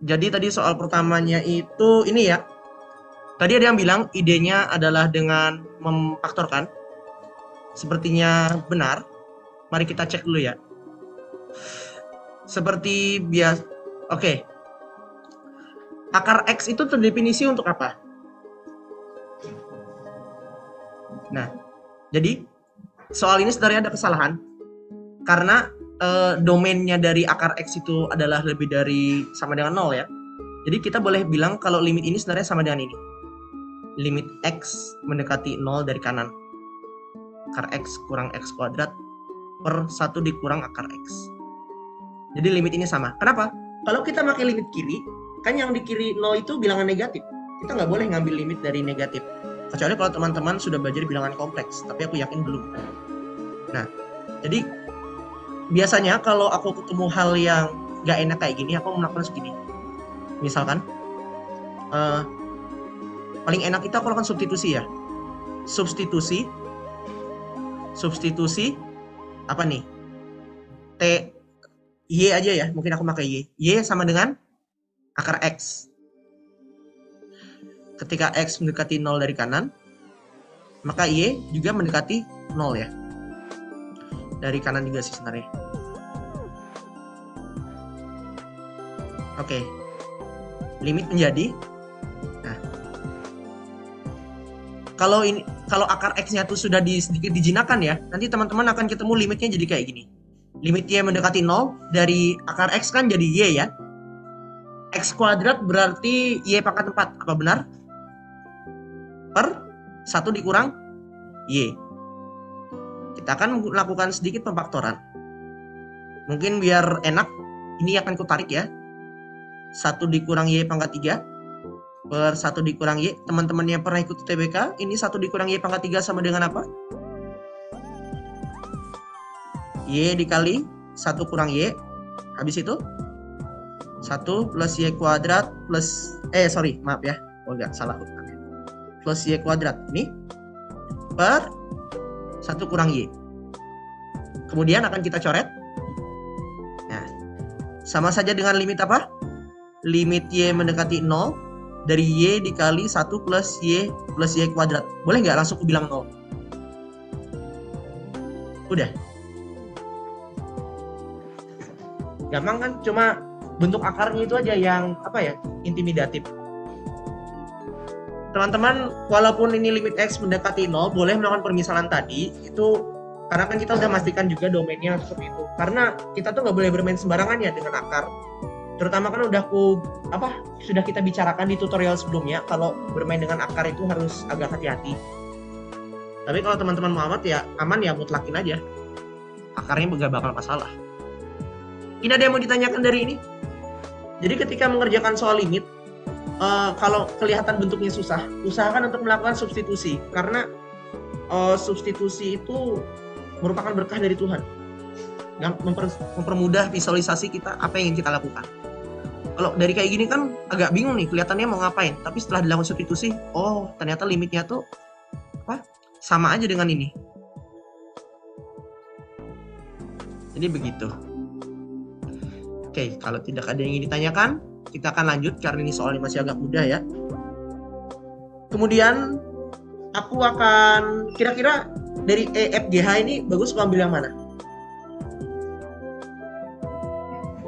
Jadi tadi soal pertamanya itu ini ya. Tadi ada yang bilang idenya adalah dengan memfaktorkan. Sepertinya benar. Mari kita cek dulu ya. Seperti biasa. Oke. Akar X itu terdefinisi untuk apa? Nah, jadi soal ini sebenarnya ada kesalahan. Karena domainnya dari akar X itu adalah lebih dari sama dengan 0 ya. Jadi kita boleh bilang kalau limit ini sebenarnya sama dengan ini. Limit X mendekati 0 dari kanan. Akar X kurang X kuadrat per 1 dikurang akar X. Jadi limit ini sama. Kenapa? Kalau kita pakai limit kiri, kan yang di kiri 0 itu bilangan negatif. Kita nggak boleh ngambil limit dari negatif. Kecuali kalau teman-teman sudah belajar bilangan kompleks. Tapi aku yakin belum. Nah, jadi biasanya kalau aku ketemu hal yang nggak enak kayak gini, aku melakukan segini. Misalkan, paling enak itu aku lakukan substitusi ya. Substitusi apa nih? Y aja ya, mungkin aku pakai Y. Y sama dengan akar X. Ketika X mendekati 0 dari kanan, maka Y juga mendekati 0 ya. Dari kanan juga sih sebenarnya. Oke. Limit menjadi, nah, kalau akar X-nya tuh sudah sedikit dijinakan ya, nanti teman-teman akan ketemu limitnya jadi kayak gini. Limit Y mendekati 0, dari akar X kan jadi Y ya. X kuadrat berarti Y pangkat 4, apa benar? Per 1 dikurang Y. Kita akan melakukan sedikit pemfaktoran. Mungkin biar enak, ini akan kutarik ya. 1 dikurang Y pangkat 3 per 1 dikurang Y. Teman-teman yang pernah ikut TBK, ini 1 dikurang Y pangkat 3 sama dengan apa? Y dikali 1 kurang Y. Habis itu 1 plus Y kuadrat plus maaf ya. Oh enggak, salah urutannya. Plus Y kuadrat ini per 1 kurang Y. Kemudian akan kita coret. Nah, sama saja dengan limit apa? Limit Y mendekati 0 dari Y dikali 1 plus Y kuadrat. Boleh nggak langsung aku bilang 0? Udah. Gampang kan? Cuma bentuk akarnya itu aja yang intimidatif. Teman-teman, walaupun ini limit X mendekati 0, boleh melakukan permisalan tadi, itu karena kan kita udah memastikan juga domainnya seperti itu. Karena kita tuh nggak boleh bermain sembarangan ya dengan akar. Terutama kan sudah kita bicarakan di tutorial sebelumnya, kalau bermain dengan akar itu harus agak hati-hati. Tapi kalau teman-teman mau aman ya mutlakin aja. Akarnya nggak bakal masalah. Ini ada yang mau ditanyakan dari ini? Jadi ketika mengerjakan soal limit, kalau kelihatan bentuknya susah, usahakan untuk melakukan substitusi. Karena substitusi itu merupakan berkah dari Tuhan. Mempermudah visualisasi kita apa yang ingin kita lakukan. Kalau dari kayak gini kan agak bingung nih, kelihatannya mau ngapain. Tapi setelah dilakukan substitusi, oh ternyata limitnya tuh sama aja dengan ini. Jadi begitu. Oke, kalau tidak ada yang ingin ditanyakan, kita akan lanjut karena ini soalnya masih agak mudah ya. Kemudian aku akan kira-kira dari EFGH ini bagus ambil yang mana?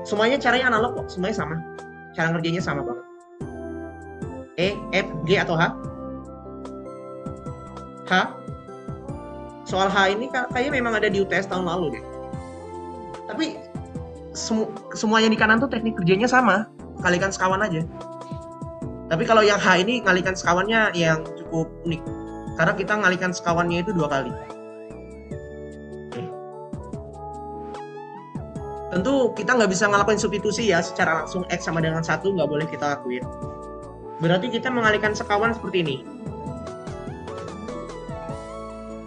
Semuanya caranya analog kok, semuanya sama. Cara ngerjainnya sama banget. E, F, G atau H? H? Soal H ini kayaknya memang ada di UTS tahun lalu deh. Tapi semuanya di kanan tuh teknik kerjanya sama, kalikan sekawan aja. Tapi kalau yang H ini ngalikan sekawannya yang cukup unik, karena kita ngalikan sekawannya itu 2 kali. Oke. Tentu kita nggak bisa ngelakuin substitusi ya secara langsung X sama dengan 1, nggak boleh kita lakuin. Berarti kita mengalihkan sekawan seperti ini.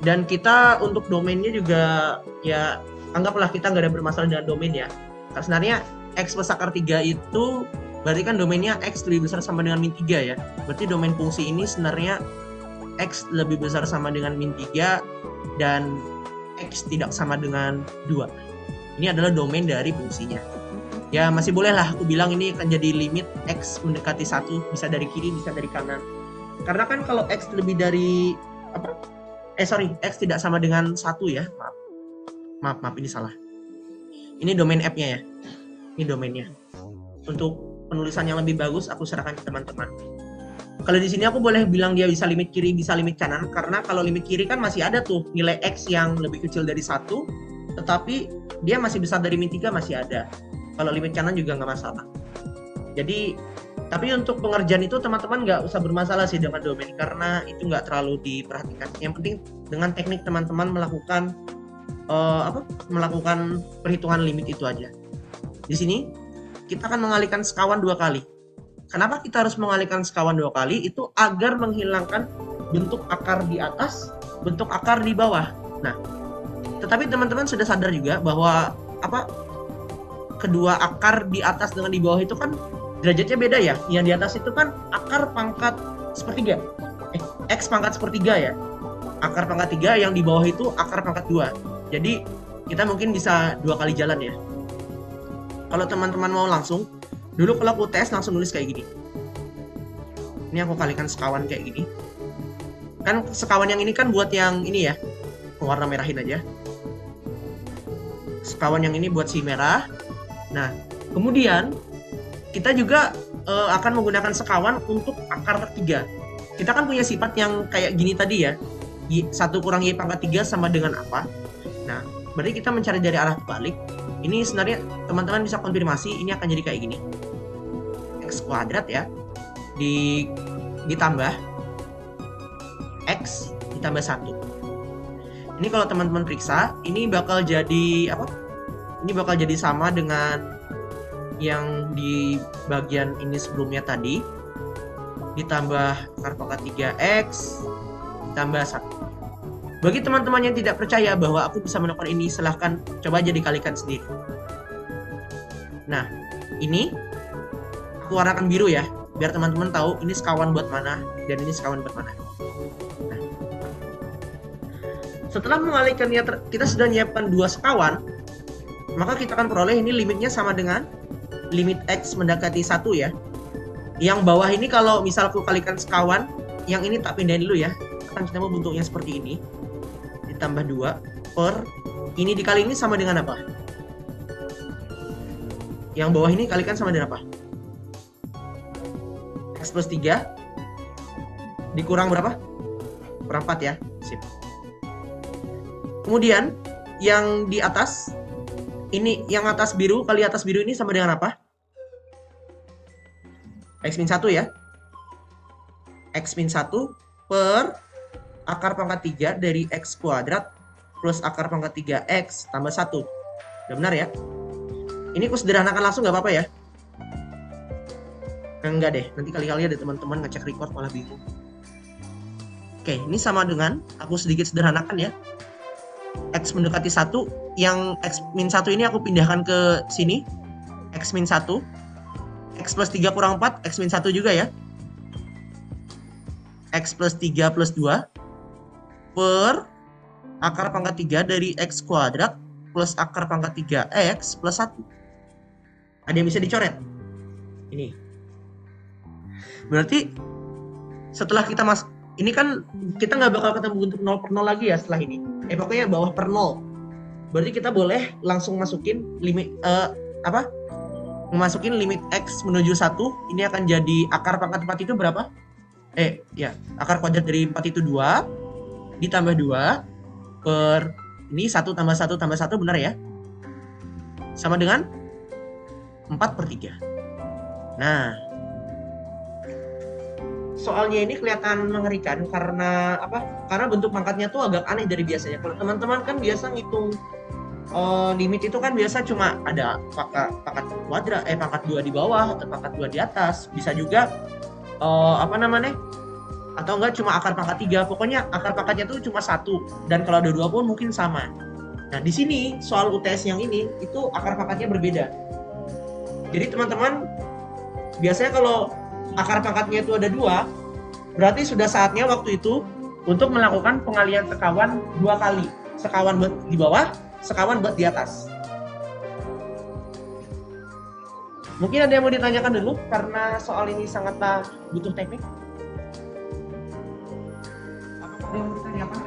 Dan kita untuk domainnya juga ya anggaplah kita nggak ada bermasalah dengan domain ya. Karena sebenarnya X plus akar 3 itu berarti kan domainnya X lebih besar sama dengan min 3 ya. Berarti domain fungsi ini sebenarnya X lebih besar sama dengan min 3 dan X tidak sama dengan 2. Ini adalah domain dari fungsinya. Ya masih boleh lah aku bilang ini akan jadi limit X mendekati 1, bisa dari kiri, bisa dari kanan. Karena kan kalau X lebih dari apa? X tidak sama dengan 1 ya. Maaf, ini salah. Ini domain app-nya ya. Ini domainnya. Untuk penulisan yang lebih bagus aku serahkan ke teman-teman. Kalau di sini aku boleh bilang dia bisa limit kiri, bisa limit kanan, karena kalau limit kiri kan masih ada tuh nilai X yang lebih kecil dari 1, tetapi dia masih besar dari min 3 masih ada. Kalau limit kanan juga nggak masalah. Jadi, tapi untuk pengerjaan itu teman-teman nggak usah bermasalah sih dengan domain, karena itu nggak terlalu diperhatikan. Yang penting dengan teknik teman-teman melakukan melakukan perhitungan limit itu aja. Di sini kita akan mengalihkan sekawan 2 kali. Kenapa kita harus mengalihkan sekawan 2 kali? Itu agar menghilangkan bentuk akar di atas, bentuk akar di bawah. Nah, tetapi teman-teman sudah sadar juga bahwa kedua akar di atas dengan di bawah itu kan derajatnya beda ya. Yang di atas itu kan akar pangkat sepertiga. X pangkat sepertiga ya. Akar pangkat 3, yang di bawah itu akar pangkat 2. Jadi kita mungkin bisa 2 kali jalan ya. Kalau teman-teman mau langsung, dulu kalau aku tes langsung nulis kayak gini. Ini aku kalikan sekawan kayak gini. Kan sekawan yang ini kan buat yang ini ya. Warna merahin aja. Sekawan yang ini buat si merah. Nah, kemudian kita juga akan menggunakan sekawan untuk akar 3. Kita kan punya sifat yang kayak gini tadi ya. 1 kurang Y pangkat 3 sama dengan apa? Nah, berarti kita mencari dari arah kebalik. Ini sebenarnya teman-teman bisa konfirmasi, ini akan jadi kayak gini. X kuadrat ya. Ditambah X ditambah 1. Ini kalau teman-teman periksa, ini bakal jadi apa? Ini bakal jadi sama dengan yang di bagian ini sebelumnya tadi. Ditambah akar pangkat 3X ditambah 1. Bagi teman-teman yang tidak percaya bahwa aku bisa melakukan ini, silahkan coba aja dikalikan sendiri. Nah, ini aku warnakan biru ya, biar teman-teman tahu ini sekawan buat mana dan ini sekawan buat mana. Nah, setelah mengalihkannya, kita sudah menyiapkan 2 sekawan, maka kita akan peroleh ini limitnya sama dengan limit X mendekati 1 ya. Yang bawah ini kalau misal aku kalikan sekawan, yang ini tak pindahin dulu ya, akan kita mau bentuknya seperti ini. Ditambah 2 per ini dikali ini sama dengan apa? Yang bawah ini kalikan sama dengan apa? X plus 3 dikurang berapa? Kurang 4 ya. Sip. Kemudian yang di atas ini, yang atas biru kali atas biru ini sama dengan apa? X min 1 ya. X min 1 per akar pangkat 3 dari X kuadrat plus akar pangkat 3X tambah 1. Udah benar ya? Ini aku sederhanakan langsung nggak apa-apa ya? Enggak deh, nanti kali-kali ada teman-teman ngecek record malah bingung. Oke, ini sama dengan, aku sedikit sederhanakan ya. X mendekati 1, yang X min 1 ini aku pindahkan ke sini. X min 1. X plus 3 kurang 4, X min 1 juga ya. X plus 3 plus 2 per akar pangkat 3 dari X kuadrat plus akar pangkat 3X plus 1. Ada yang bisa dicoret? Ini. Berarti setelah kita ini kan kita nggak bakal ketemu bentuk 0 per 0 lagi ya setelah ini. Pokoknya bawah per 0. Berarti kita boleh langsung masukin limit memasukin limit X menuju 1. Ini akan jadi akar pangkat 4 itu berapa? Akar kuadrat dari 4 itu 2 ditambah 2 per ini 1 tambah 1 tambah 1, benar ya? Sama dengan 4 per 3. Nah, soalnya ini kelihatan mengerikan karena apa? Karena bentuk pangkatnya tuh agak aneh dari biasanya. Kalau teman-teman kan biasa ngitung limit itu kan biasa cuma ada pangkat kuadrat, pangkat 2 di bawah atau pangkat 2 di atas. Bisa juga atau enggak cuma akar pangkat 3. Pokoknya akar pangkatnya tuh cuma 1, dan kalau ada 2 pun mungkin sama. Nah, di sini soal UTS yang ini itu akar pangkatnya berbeda. Jadi teman-teman biasanya kalau akar pangkatnya itu ada 2, berarti sudah saatnya waktu itu untuk melakukan pengalihan sekawan 2 kali. Sekawan buat di bawah, sekawan buat di atas. Mungkin ada yang mau ditanyakan dulu karena soal ini sangatlah butuh teknik. Apakah ada yang mau ditanyakan?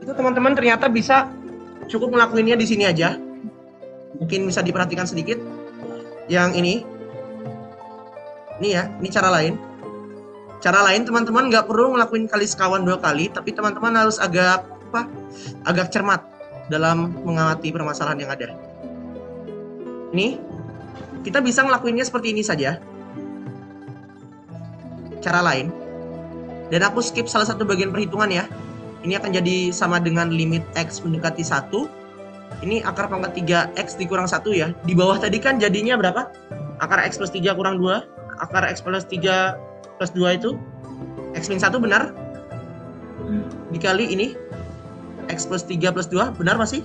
Itu teman-teman ternyata bisa cukup ngelakuinnya di sini aja. Mungkin bisa diperhatikan sedikit. Yang ini ya, ini cara lain. Cara lain teman-teman nggak perlu ngelakuin kali sekawan 2 kali, tapi teman-teman harus agak cermat dalam mengamati permasalahan yang ada. Ini kita bisa ngelakuinnya seperti ini saja. Cara lain. Dan aku skip salah satu bagian perhitungan ya. Ini akan jadi sama dengan limit X mendekati 1. Ini akar pangkat 3X dikurang 1 ya. Di bawah tadi kan jadinya berapa? Akar X plus 3 kurang 2. Akar X plus 3 plus 2 itu X min 1 benar? Dikali ini X plus 3 plus 2 benar masih?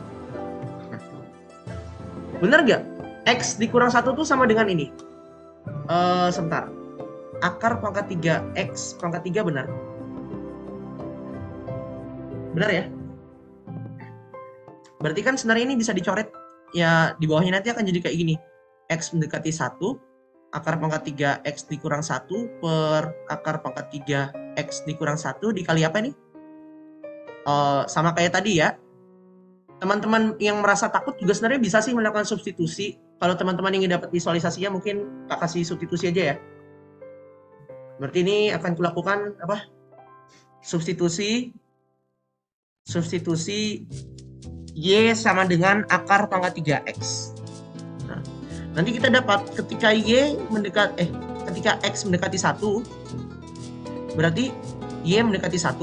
Benar nggak? X dikurang 1 tuh sama dengan ini. Sebentar. Akar pangkat 3X pangkat 3 benar? Benar ya? Berarti kan sebenarnya ini bisa dicoret. Ya di bawahnya nanti akan jadi kayak gini. X mendekati 1, akar pangkat 3X dikurang 1 per akar pangkat 3X dikurang 1 dikali apa nih? Sama kayak tadi ya. Teman-teman yang merasa takut juga sebenarnya bisa sih melakukan substitusi. Kalau teman-teman ingin dapat visualisasinya mungkin tak kasih substitusi aja ya. Berarti ini akan kulakukan apa? Substitusi Y sama dengan akar pangkat 3X. Nah, nanti kita dapat ketika ketika X mendekati 1, berarti Y mendekati 1.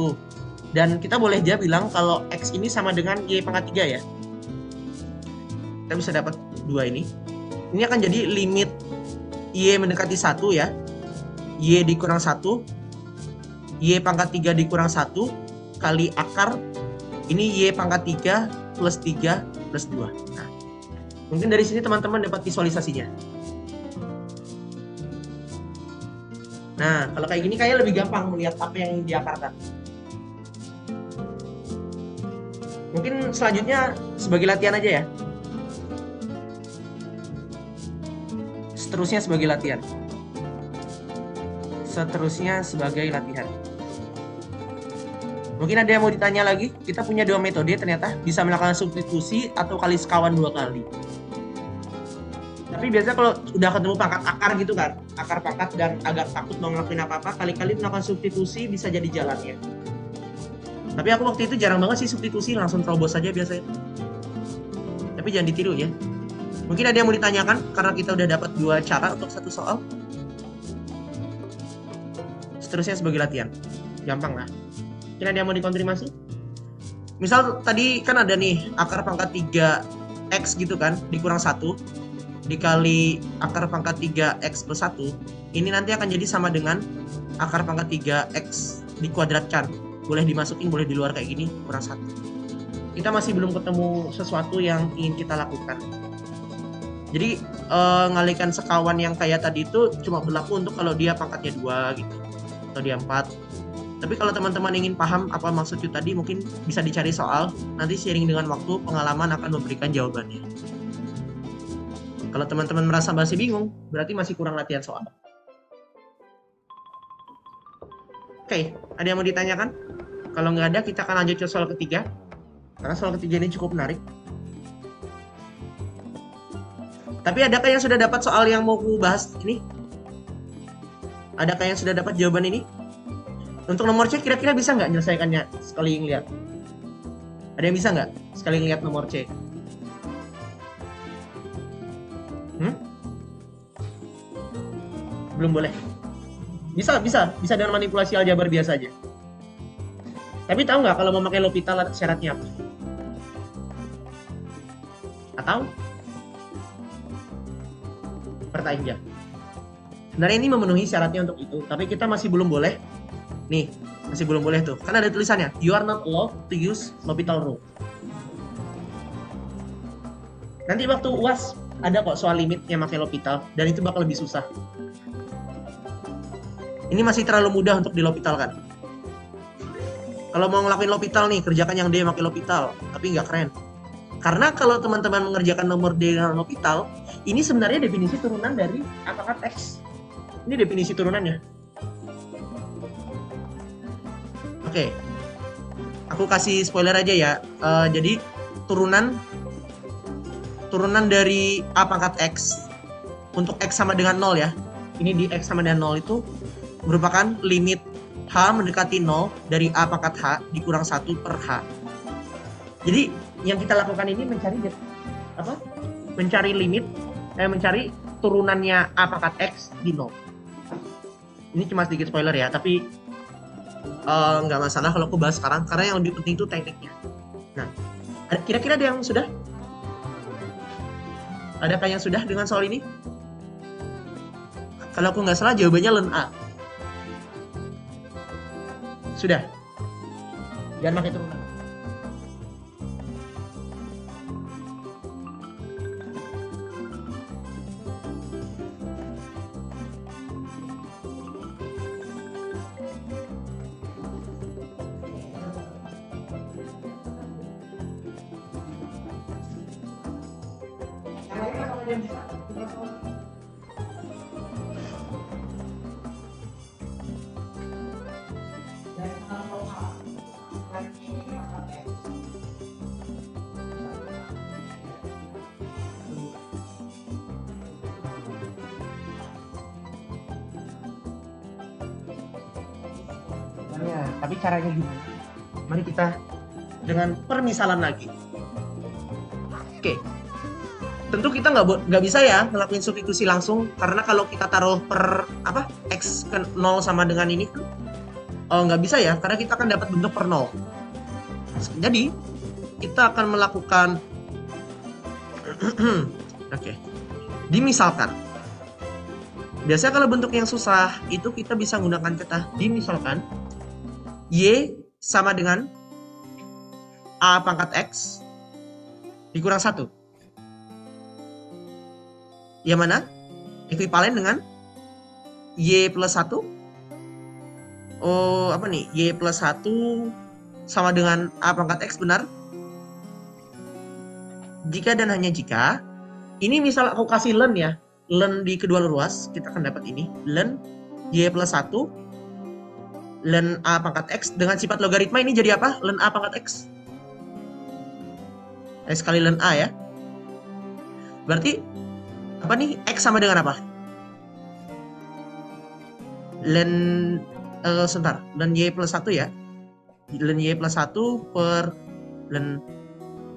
Dan kita boleh aja bilang kalau X ini sama dengan Y pangkat 3 ya. Kita bisa dapat 2 ini. Ini akan jadi limit Y mendekati 1 ya. Y dikurang 1. Y pangkat 3 dikurang 1 kali akar. Ini Y pangkat 3 plus 3 plus 2. Nah, mungkin dari sini teman-teman dapat visualisasinya. Nah, kalau kayak gini kayak lebih gampang melihat apa yang diakarkan. Mungkin selanjutnya sebagai latihan aja ya. Seterusnya sebagai latihan. Mungkin ada yang mau ditanya lagi. Kita punya 2 metode ternyata. Bisa melakukan substitusi atau kali sekawan 2 kali. Tapi biasanya kalau udah ketemu pangkat akar gitu kan, akar pangkat dan agak takut mau ngelakuin apa-apa, kali-kali melakukan substitusi bisa jadi jalannya. Tapi aku waktu itu jarang banget sih substitusi, langsung terobos saja biasanya. Tapi jangan ditiru ya. Mungkin ada yang mau ditanyakan karena kita udah dapat 2 cara untuk satu soal. Seterusnya sebagai latihan. Gampang lah. Mungkin ada yang mau dikonfirmasi? Misal tadi kan ada nih akar pangkat 3X gitu kan, dikurang 1. dikali akar pangkat 3x plus 1, ini nanti akan jadi sama dengan akar pangkat 3x dikuadratkan. Boleh dimasukin, boleh di luar kayak gini, kurang 1. Kita masih belum ketemu sesuatu yang ingin kita lakukan. Jadi ngalihkan sekawan yang kayak tadi itu cuma berlaku untuk kalau dia pangkatnya 2 gitu, atau dia 4. Tapi kalau teman-teman ingin paham apa maksudnya tadi, mungkin bisa dicari soal, nanti seiring dengan waktu pengalaman akan memberikan jawabannya. Kalau teman-teman merasa masih bingung, berarti masih kurang latihan soal. Oke, ada yang mau ditanyakan? Kalau nggak ada, kita akan lanjut ke soal ketiga. Karena soal ketiga ini cukup menarik. Tapi adakah yang sudah dapat soal yang mau aku bahas ini? Adakah yang sudah dapat jawaban ini? Untuk nomor C, kira-kira bisa nggak menyelesaikannya sekali ngeliat? Ada yang bisa nggak sekali ngeliat nomor C? Belum boleh. Bisa dengan manipulasi aljabar biasa aja. Tapi tahu nggak kalau mau pakai L'Hopital syaratnya apa? Atau pertanyaan. Sebenarnya ini memenuhi syaratnya untuk itu, tapi kita masih belum boleh. Nih, masih belum boleh tuh. Kan ada tulisannya, you are not allowed to use L'Hopital rule. Nanti waktu UAS ada kok soal limit yang pakai L'Hopital, dan itu bakal lebih susah. Ini masih terlalu mudah untuk di L'Hopital kan. Kalau mau ngelakuin L'Hopital nih, kerjakan yang D pakai L'Hopital, tapi nggak keren. Karena kalau teman-teman mengerjakan nomor D dengan L'Hopital, ini sebenarnya definisi turunan dari A pangkat X. Ini definisi turunannya. Oke, aku kasih spoiler aja ya. Jadi turunan dari A pangkat X untuk X sama dengan 0 ya. Ini di X sama dengan 0 itu merupakan limit H mendekati 0 dari A pangkat H dikurang 1 per H. Jadi yang kita lakukan ini mencari limit, mencari turunannya A pangkat X di 0. Ini cuma sedikit spoiler ya, tapi nggak masalah kalau aku bahas sekarang, karena yang lebih penting itu tekniknya. Nah, kira-kira ada yang sudah? Adakah yang sudah dengan soal ini? Kalau aku nggak salah jawabannya len A. Sudah. Jangan pakai turunan. Tapi caranya gimana? Mari kita dengan permisalan lagi. Oke. Tentu kita nggak bisa ya ngelakuin substitusi langsung, karena kalau kita taruh per X ke 0 sama dengan ini nggak bisa ya, karena kita akan dapat bentuk per 0. Jadi kita akan melakukan dimisalkan. Biasanya kalau bentuk yang susah itu kita bisa menggunakan kata dimisalkan. Y sama dengan A pangkat X dikurang 1. Yang mana? Ekuivalen dengan Y plus 1. Y plus 1 sama dengan A pangkat X, benar? Jika dan hanya jika, ini misal aku kasih len ya, len di kedua ruas, kita akan dapat ini, len Y plus 1, len A pangkat X, dengan sifat logaritma ini jadi apa? Len A pangkat X. X kali len A ya. Berarti apa nih? X sama dengan apa? Len len Y plus 1 ya. Len Y plus 1 per len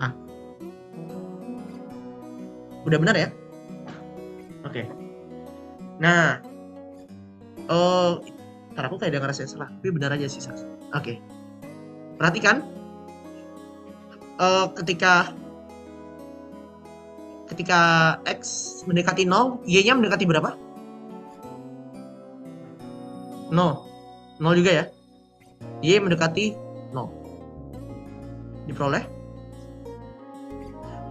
A. Udah benar ya? Oke. Nah, ntar aku kayak udah ngerasain salah, tapi benar aja sih. Oke. Perhatikan, ketika ketika X mendekati 0, Y-nya mendekati berapa? 0. 0 juga ya. Y mendekati 0. Diperoleh.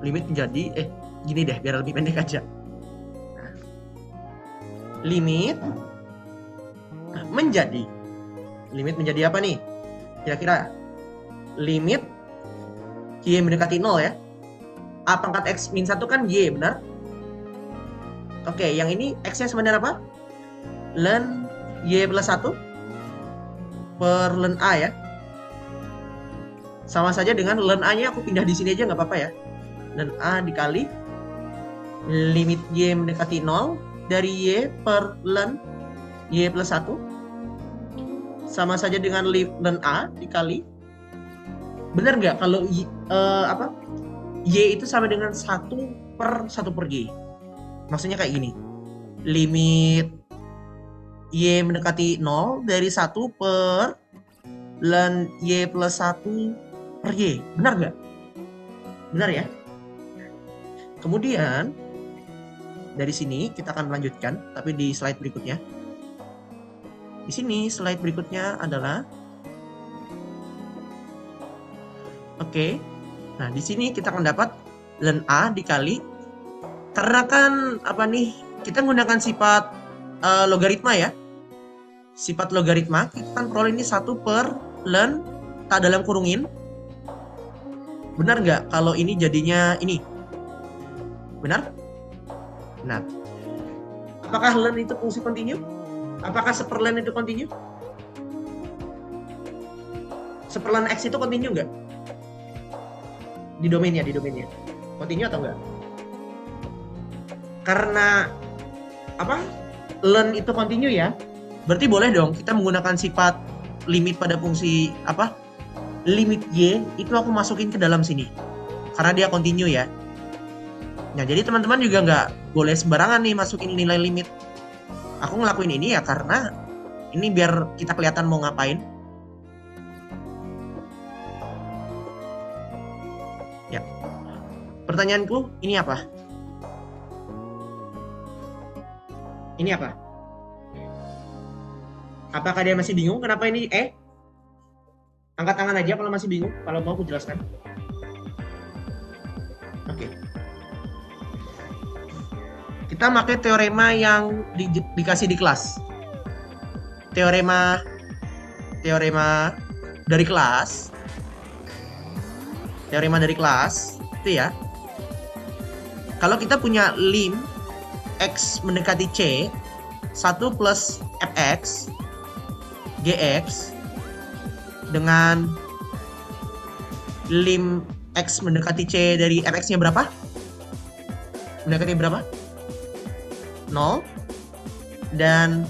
Limit menjadi, gini deh, biar lebih pendek aja. Limit menjadi apa nih? Kira-kira limit Y mendekati 0 ya. A pangkat X min 1 kan Y, benar? Oke, yang ini X-nya sama dengan apa? Ln Y plus 1 per ln A ya. Sama saja dengan ln A-nya aku pindah di sini aja nggak apa-apa ya. Ln A dikali limit Y mendekati 0 dari Y per ln Y plus 1 sama saja dengan ln A dikali, benar nggak kalau Y itu sama dengan 1 per Y. Maksudnya kayak gini, limit Y mendekati 0 dari 1 per ln Y plus 1 per Y. Benar nggak? Benar ya? Kemudian dari sini kita akan melanjutkan, tapi di slide berikutnya. Di sini slide berikutnya adalah oke. Nah, di sini kita akan dapat ln A dikali, karena kan kita menggunakan sifat logaritma ya. Sifat logaritma kita kan peroleh ini 1 per ln tak dalam kurungin. Benar nggak kalau ini jadinya ini? Benar? Benar. Apakah ln itu fungsi kontinu? Apakah seperlen itu kontinu? Seperlen X itu kontinu nggak? Di domainnya. Kontinu atau enggak? Karena ln itu kontinu ya. Berarti boleh dong kita menggunakan sifat limit pada fungsi limit Y itu aku masukin ke dalam sini. Karena dia kontinu ya. Nah, jadi teman-teman juga nggak boleh sembarangan nih masukin nilai limit. Aku ngelakuin ini ya karena ini biar kita kelihatan mau ngapain. Ya. Pertanyaanku, ini apa? Ini apa? Apakah dia masih bingung? Kenapa ini Angkat tangan aja kalau masih bingung. Kalau mau aku jelaskan. Oke. Kita pakai teorema yang dikasih di kelas. Teorema dari kelas. Teorema dari kelas itu ya. Kalau kita punya lim X mendekati C 1 plus Fx Gx dengan lim X mendekati C dari Fx-nya berapa? Mendekati berapa? 0. Dan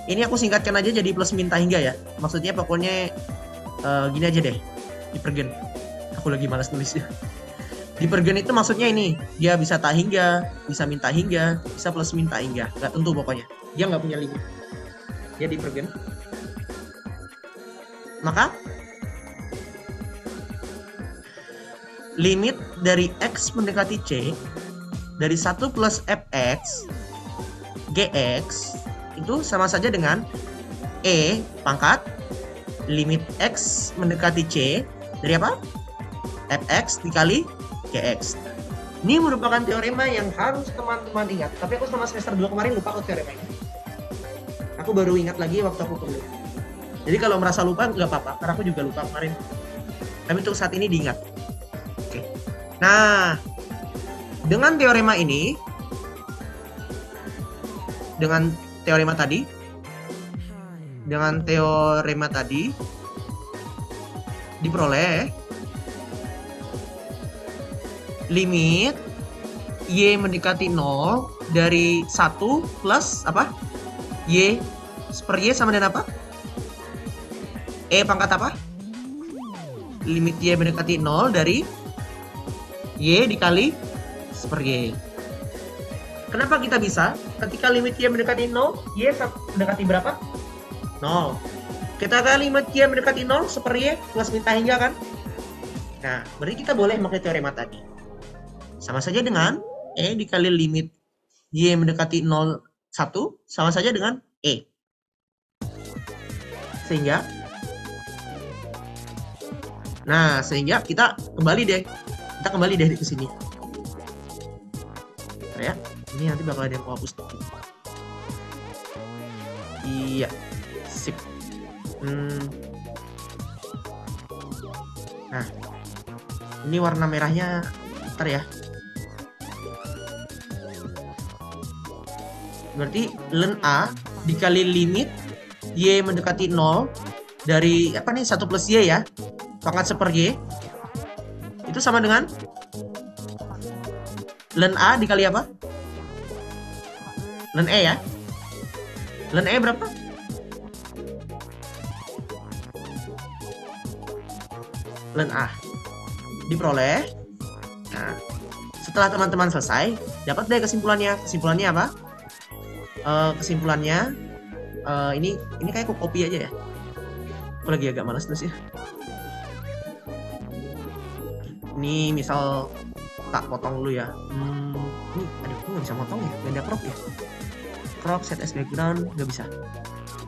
ini aku singkatkan aja jadi plus minta hingga ya. Maksudnya pokoknya gini aja deh. Dipergen. Aku lagi malas nulisnya. Dipergen itu maksudnya ini. Dia bisa tak hingga, bisa minta hingga, bisa plus minta hingga. Gak tentu pokoknya. Dia nggak punya limit. Dia dipergen. Maka limit dari X mendekati C dari 1 plus Fx Gx itu sama saja dengan E pangkat limit X mendekati C dari apa? Fx dikali Gx. Ini merupakan teorema yang harus teman-teman ingat. Tapi aku selama semester 2 kemarin lupa kok teorema ini. Aku baru ingat lagi waktu aku kuliah. Jadi kalau merasa lupa nggak apa-apa, karena aku juga lupa kemarin. Tapi untuk saat ini diingat. Oke. Nah, dengan teorema ini, dengan teorema tadi diperoleh limit Y mendekati 0 dari 1 plus apa? Y per Y sama dengan apa? E pangkat apa? Limit Y mendekati 0 dari Y dikali per Y. Kenapa kita bisa? Ketika limit Y mendekati 0, Y mendekati berapa? 0. Kita kali limit Y mendekati 0 per Y plus minta hingga kan? Nah, berarti kita boleh pakai teorema tadi. Sama saja dengan E dikali limit Y mendekati 0, 1 sama saja dengan E. Sehingga kita kembali deh. Kita kembali deh ke sini. Nah, ya. Ini nanti bakal ada yang hapus. Iya. Sip. Nah. Ini warna merahnya ntar ya. Berarti ln A dikali limit Y mendekati 0 dari apa nih 1 plus Y ya, pangkat 1 per Y itu sama dengan ln A dikali apa? Ln E ya. Ln E berapa? Ln A diperoleh. Nah, setelah teman-teman selesai, dapat deh kesimpulannya. Kesimpulannya apa? Kesimpulannya ini kayak aku copy aja ya. Aku lagi agak malas terus ya. Ini misal tak potong dulu ya. Ini aduh, aku nggak bisa potong ya. Gak ada crop ya. Crop set as background nggak bisa.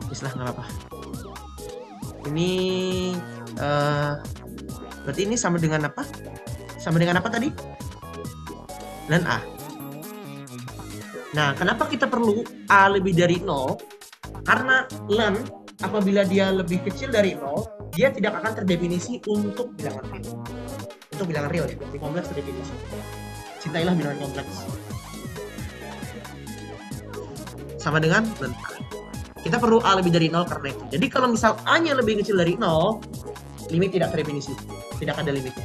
Bislah nggak apa-apa. Ini berarti ini sama dengan apa? Sama dengan apa tadi? Ln A. Nah, kenapa kita perlu A lebih dari 0? Karena ln apabila dia lebih kecil dari 0, dia tidak akan terdefinisi untuk bilangan real. Untuk bilangan real ya, berarti kompleks terdefinisi. Cintailah bilangan kompleks. Sama dengan ln A. Kita perlu A lebih dari 0 karena itu. Jadi kalau misal A-nya lebih kecil dari 0, limit tidak terdefinisi. Tidak ada limitnya.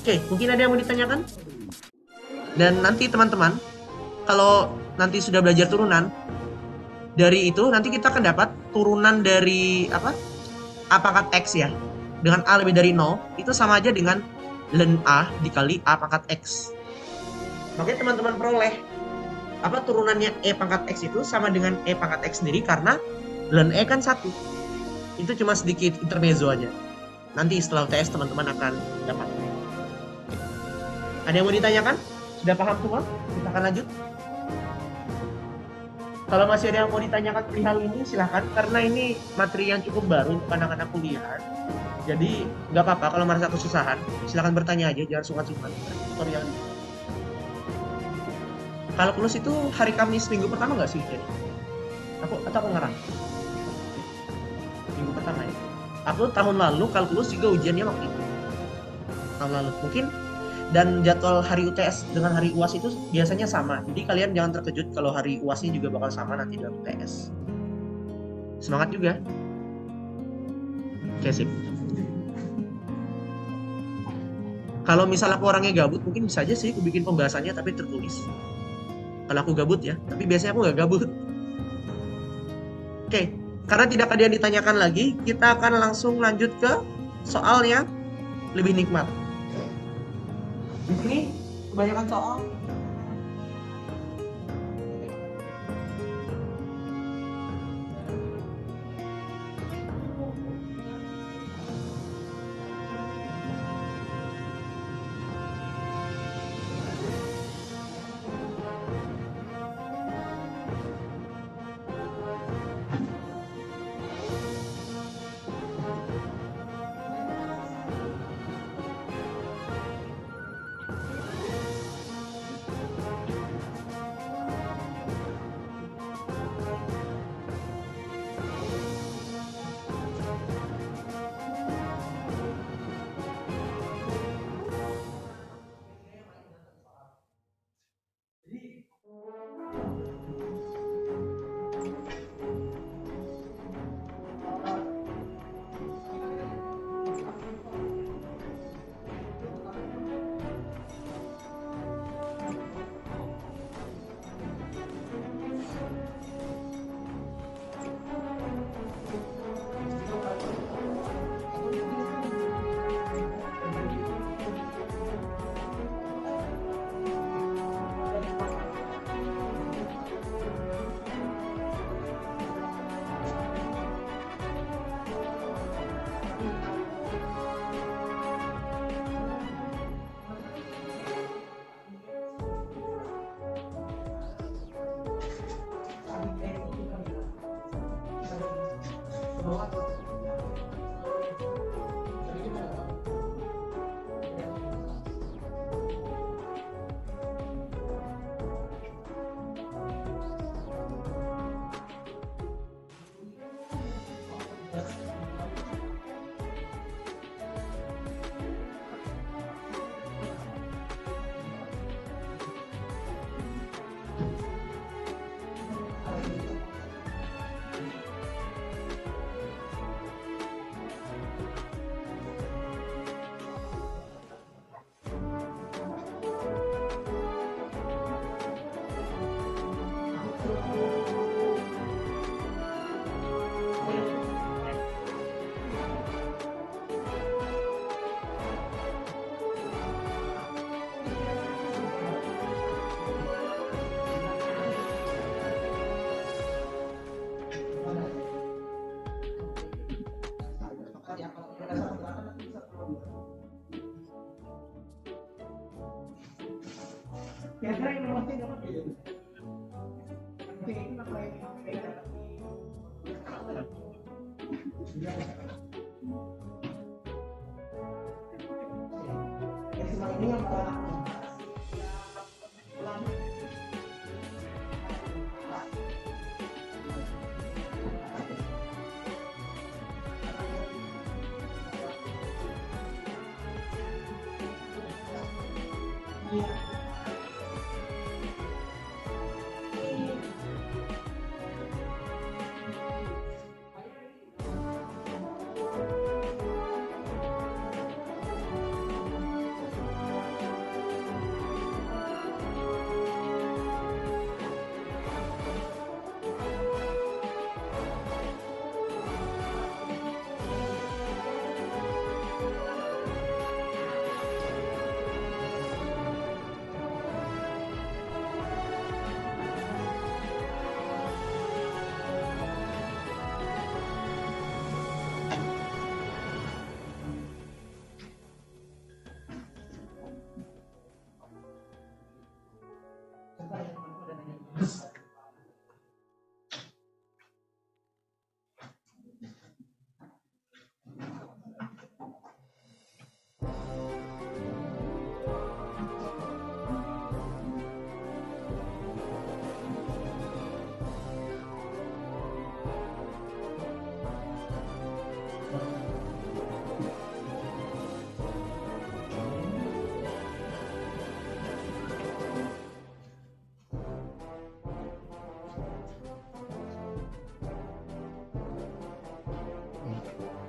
Oke, mungkin ada yang mau ditanyakan? Dan nanti teman-teman, kalau nanti sudah belajar turunan, dari itu nanti kita akan dapat turunan dari apa? A pangkat X ya. Dengan A lebih dari 0, itu sama aja dengan ln A dikali A pangkat X. Makanya teman-teman peroleh apa turunannya E pangkat X itu sama dengan E pangkat X sendiri karena ln E kan 1. Itu cuma sedikit intermezzo aja. Nanti setelah UTS teman-teman akan dapat. Ada yang mau ditanyakan? Sudah paham semua? Kita akan lanjut. Kalau masih ada yang mau ditanyakan perihal ini silahkan, karena ini materi yang cukup baru untuk anak-anak kuliah. Jadi nggak apa-apa kalau merasa kesusahan, silahkan bertanya aja, jangan sungkan-sungkan. Tutorial ini. Kalkulus itu hari Kamis minggu pertama nggak sih? Jadi aku ngarang. Minggu pertama ya. Aku tahun lalu kalkulus juga ujiannya waktu itu. Tahun lalu mungkin. Dan jadwal hari UTS dengan hari UAS itu biasanya sama. Jadi kalian jangan terkejut kalau hari UASnya juga bakal sama nanti dengan UTS. Semangat juga. Oke, sip. Kalau misal aku orangnya gabut, mungkin bisa aja sih aku bikin pembahasannya tapi tertulis. Kalau aku gabut ya, tapi biasanya aku nggak gabut. Oke, karena tidak ada yang ditanyakan lagi, kita akan langsung lanjut ke soal yang lebih nikmat. Di sini kebanyakan soal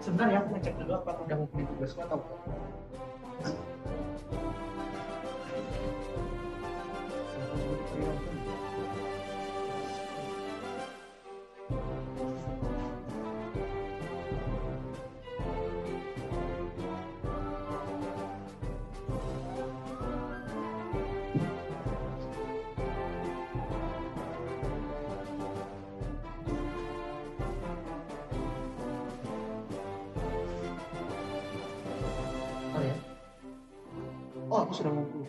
Sebentar ya, aku ngecek dulu apa udah ngumpulin tugasku atau oh ya. Oh, aku sudah ngumpul.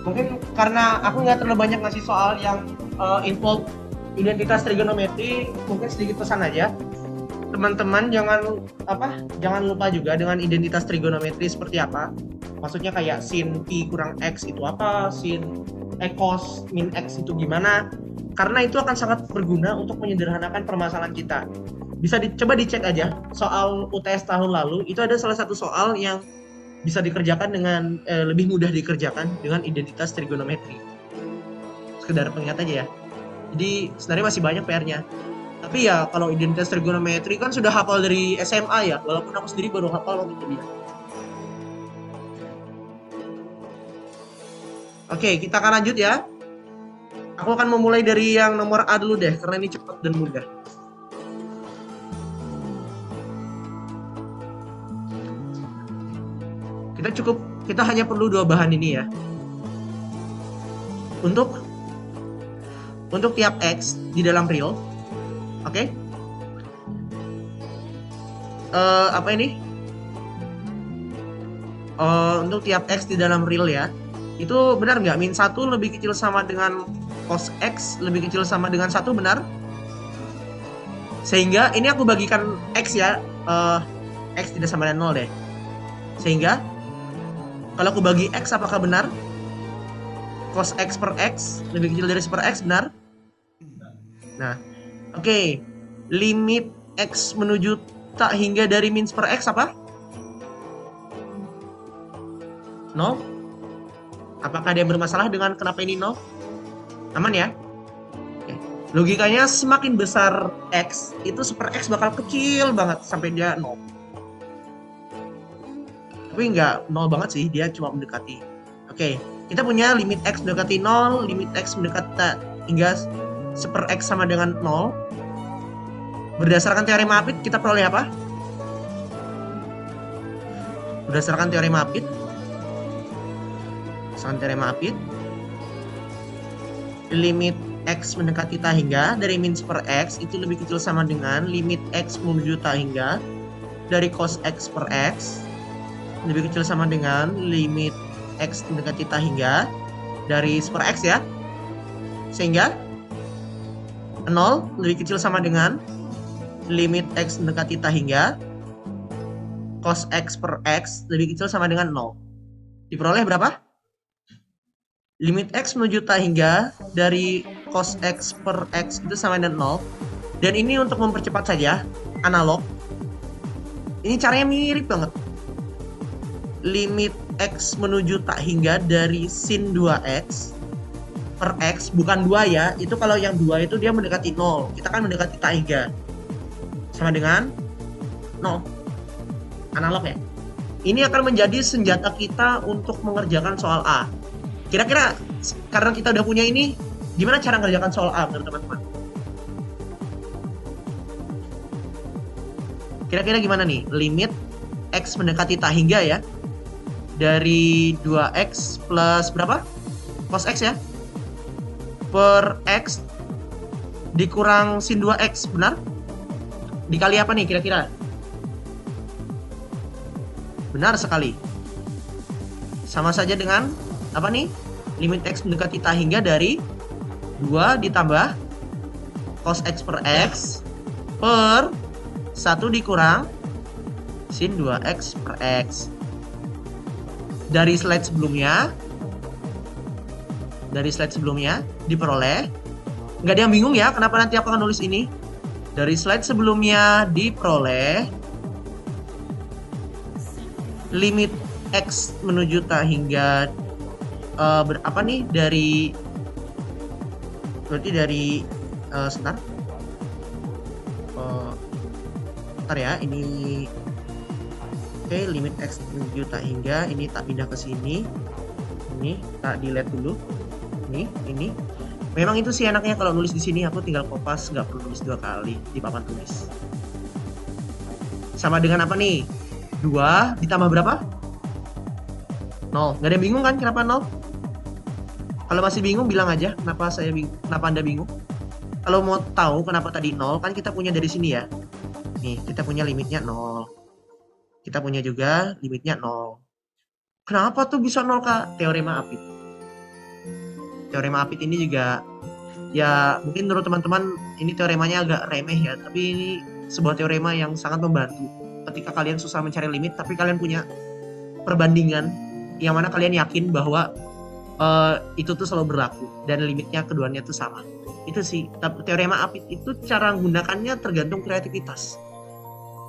Mungkin karena aku nggak terlalu banyak ngasih soal yang involve identitas trigonometri, mungkin sedikit pesan aja. Teman-teman jangan lupa juga dengan identitas trigonometri seperti apa. Maksudnya kayak sin pi kurang x itu apa, sin cos min x itu gimana. Karena itu akan sangat berguna untuk menyederhanakan permasalahan kita. Bisa coba dicek aja soal UTS tahun lalu, itu ada salah satu soal yang bisa dikerjakan dengan lebih mudah dikerjakan dengan identitas trigonometri. Sekedar pengingat aja ya. Jadi sebenarnya masih banyak PR-nya. Tapi ya kalau identitas trigonometri kan sudah hafal dari SMA ya, walaupun aku sendiri baru hafal waktu kuliah. Oke, kita akan lanjut ya. Aku akan memulai dari yang nomor A dulu deh, karena ini cepat dan mudah. Kita hanya perlu dua bahan ini ya. Untuk tiap X di dalam real, oke? Apa ini? Untuk tiap X di dalam real ya, itu benar nggak? Min 1 lebih kecil sama dengan cos X lebih kecil sama dengan 1, benar? Sehingga ini aku bagikan X ya, X tidak sama dengan 0 deh. Sehingga kalau aku bagi X, apakah benar? Cos X per X lebih kecil dari per X, benar? Nah, oke. Limit X menuju tak hingga dari min per X apa? 0. Apakah dia bermasalah dengan kenapa ini 0? Aman ya? Oke. Logikanya semakin besar X, itu per X bakal kecil banget sampai dia 0. Tapi nggak 0 banget sih, dia cuma mendekati. Oke, kita punya limit X mendekati 0, limit X mendekati hingga per X sama dengan 0. Berdasarkan teorema Apit, kita peroleh apa? Berdasarkan teorema Apit, limit X mendekati tak hingga dari min per X itu lebih kecil sama dengan limit X menuju tak hingga dari cos X per X lebih kecil sama dengan limit X mendekati tak hingga dari per X ya. Sehingga 0 lebih kecil sama dengan limit X mendekati tak hingga cos X per X lebih kecil sama dengan 0. Diperoleh berapa? Limit X menuju tak hingga dari cos X per X itu sama dengan 0. Dan ini untuk mempercepat saja, analog. Ini caranya mirip banget. Limit X menuju tak hingga dari sin 2X per X, bukan 2 ya. Itu kalau yang 2 itu dia mendekati 0. Kita kan mendekati tak hingga. Sama dengan 0. Analog ya. Ini akan menjadi senjata kita untuk mengerjakan soal A. Kira-kira karena kita udah punya ini, gimana cara mengerjakan soal A menurut teman-teman? Kira-kira gimana nih? Limit X mendekati tak hingga ya. Dari 2X plus berapa? Cos X ya. Per X dikurang sin 2X, benar? Dikali apa nih kira-kira? Benar sekali. Sama saja dengan apa nih? Limit X mendekati tak hingga dari 2 ditambah cos X per X per 1 dikurang sin 2X per X. Dari slide sebelumnya diperoleh, nggak ada yang bingung ya kenapa nanti aku akan nulis ini. Dari slide sebelumnya diperoleh limit X menuju tak hingga berapa nih berarti dari sebentar ya ini. Oke, limit X menuju tak hingga, ini tak pindah ke sini. Ini tak delete dulu. Ini. Memang itu sih enaknya kalau nulis di sini, aku tinggal kopas, nggak perlu nulis 2 kali di papan tulis. Sama dengan apa nih? 2 ditambah berapa? 0. Nggak ada yang bingung kan kenapa 0? Kalau masih bingung bilang aja kenapa Anda bingung. Kalau mau tahu kenapa tadi 0, kan kita punya dari sini ya. Nih, kita punya limitnya 0. Kita punya juga limitnya 0. Kenapa tuh bisa 0, Kak? Teorema Apit. teorema Apit ini juga ya mungkin menurut teman-teman ini teoremanya agak remeh ya, tapi ini sebuah teorema yang sangat membantu ketika kalian susah mencari limit tapi kalian punya perbandingan yang mana kalian yakin bahwa itu tuh selalu berlaku dan limitnya keduanya tuh sama. Itu sih teorema Apit itu cara menggunakannya tergantung kreativitas.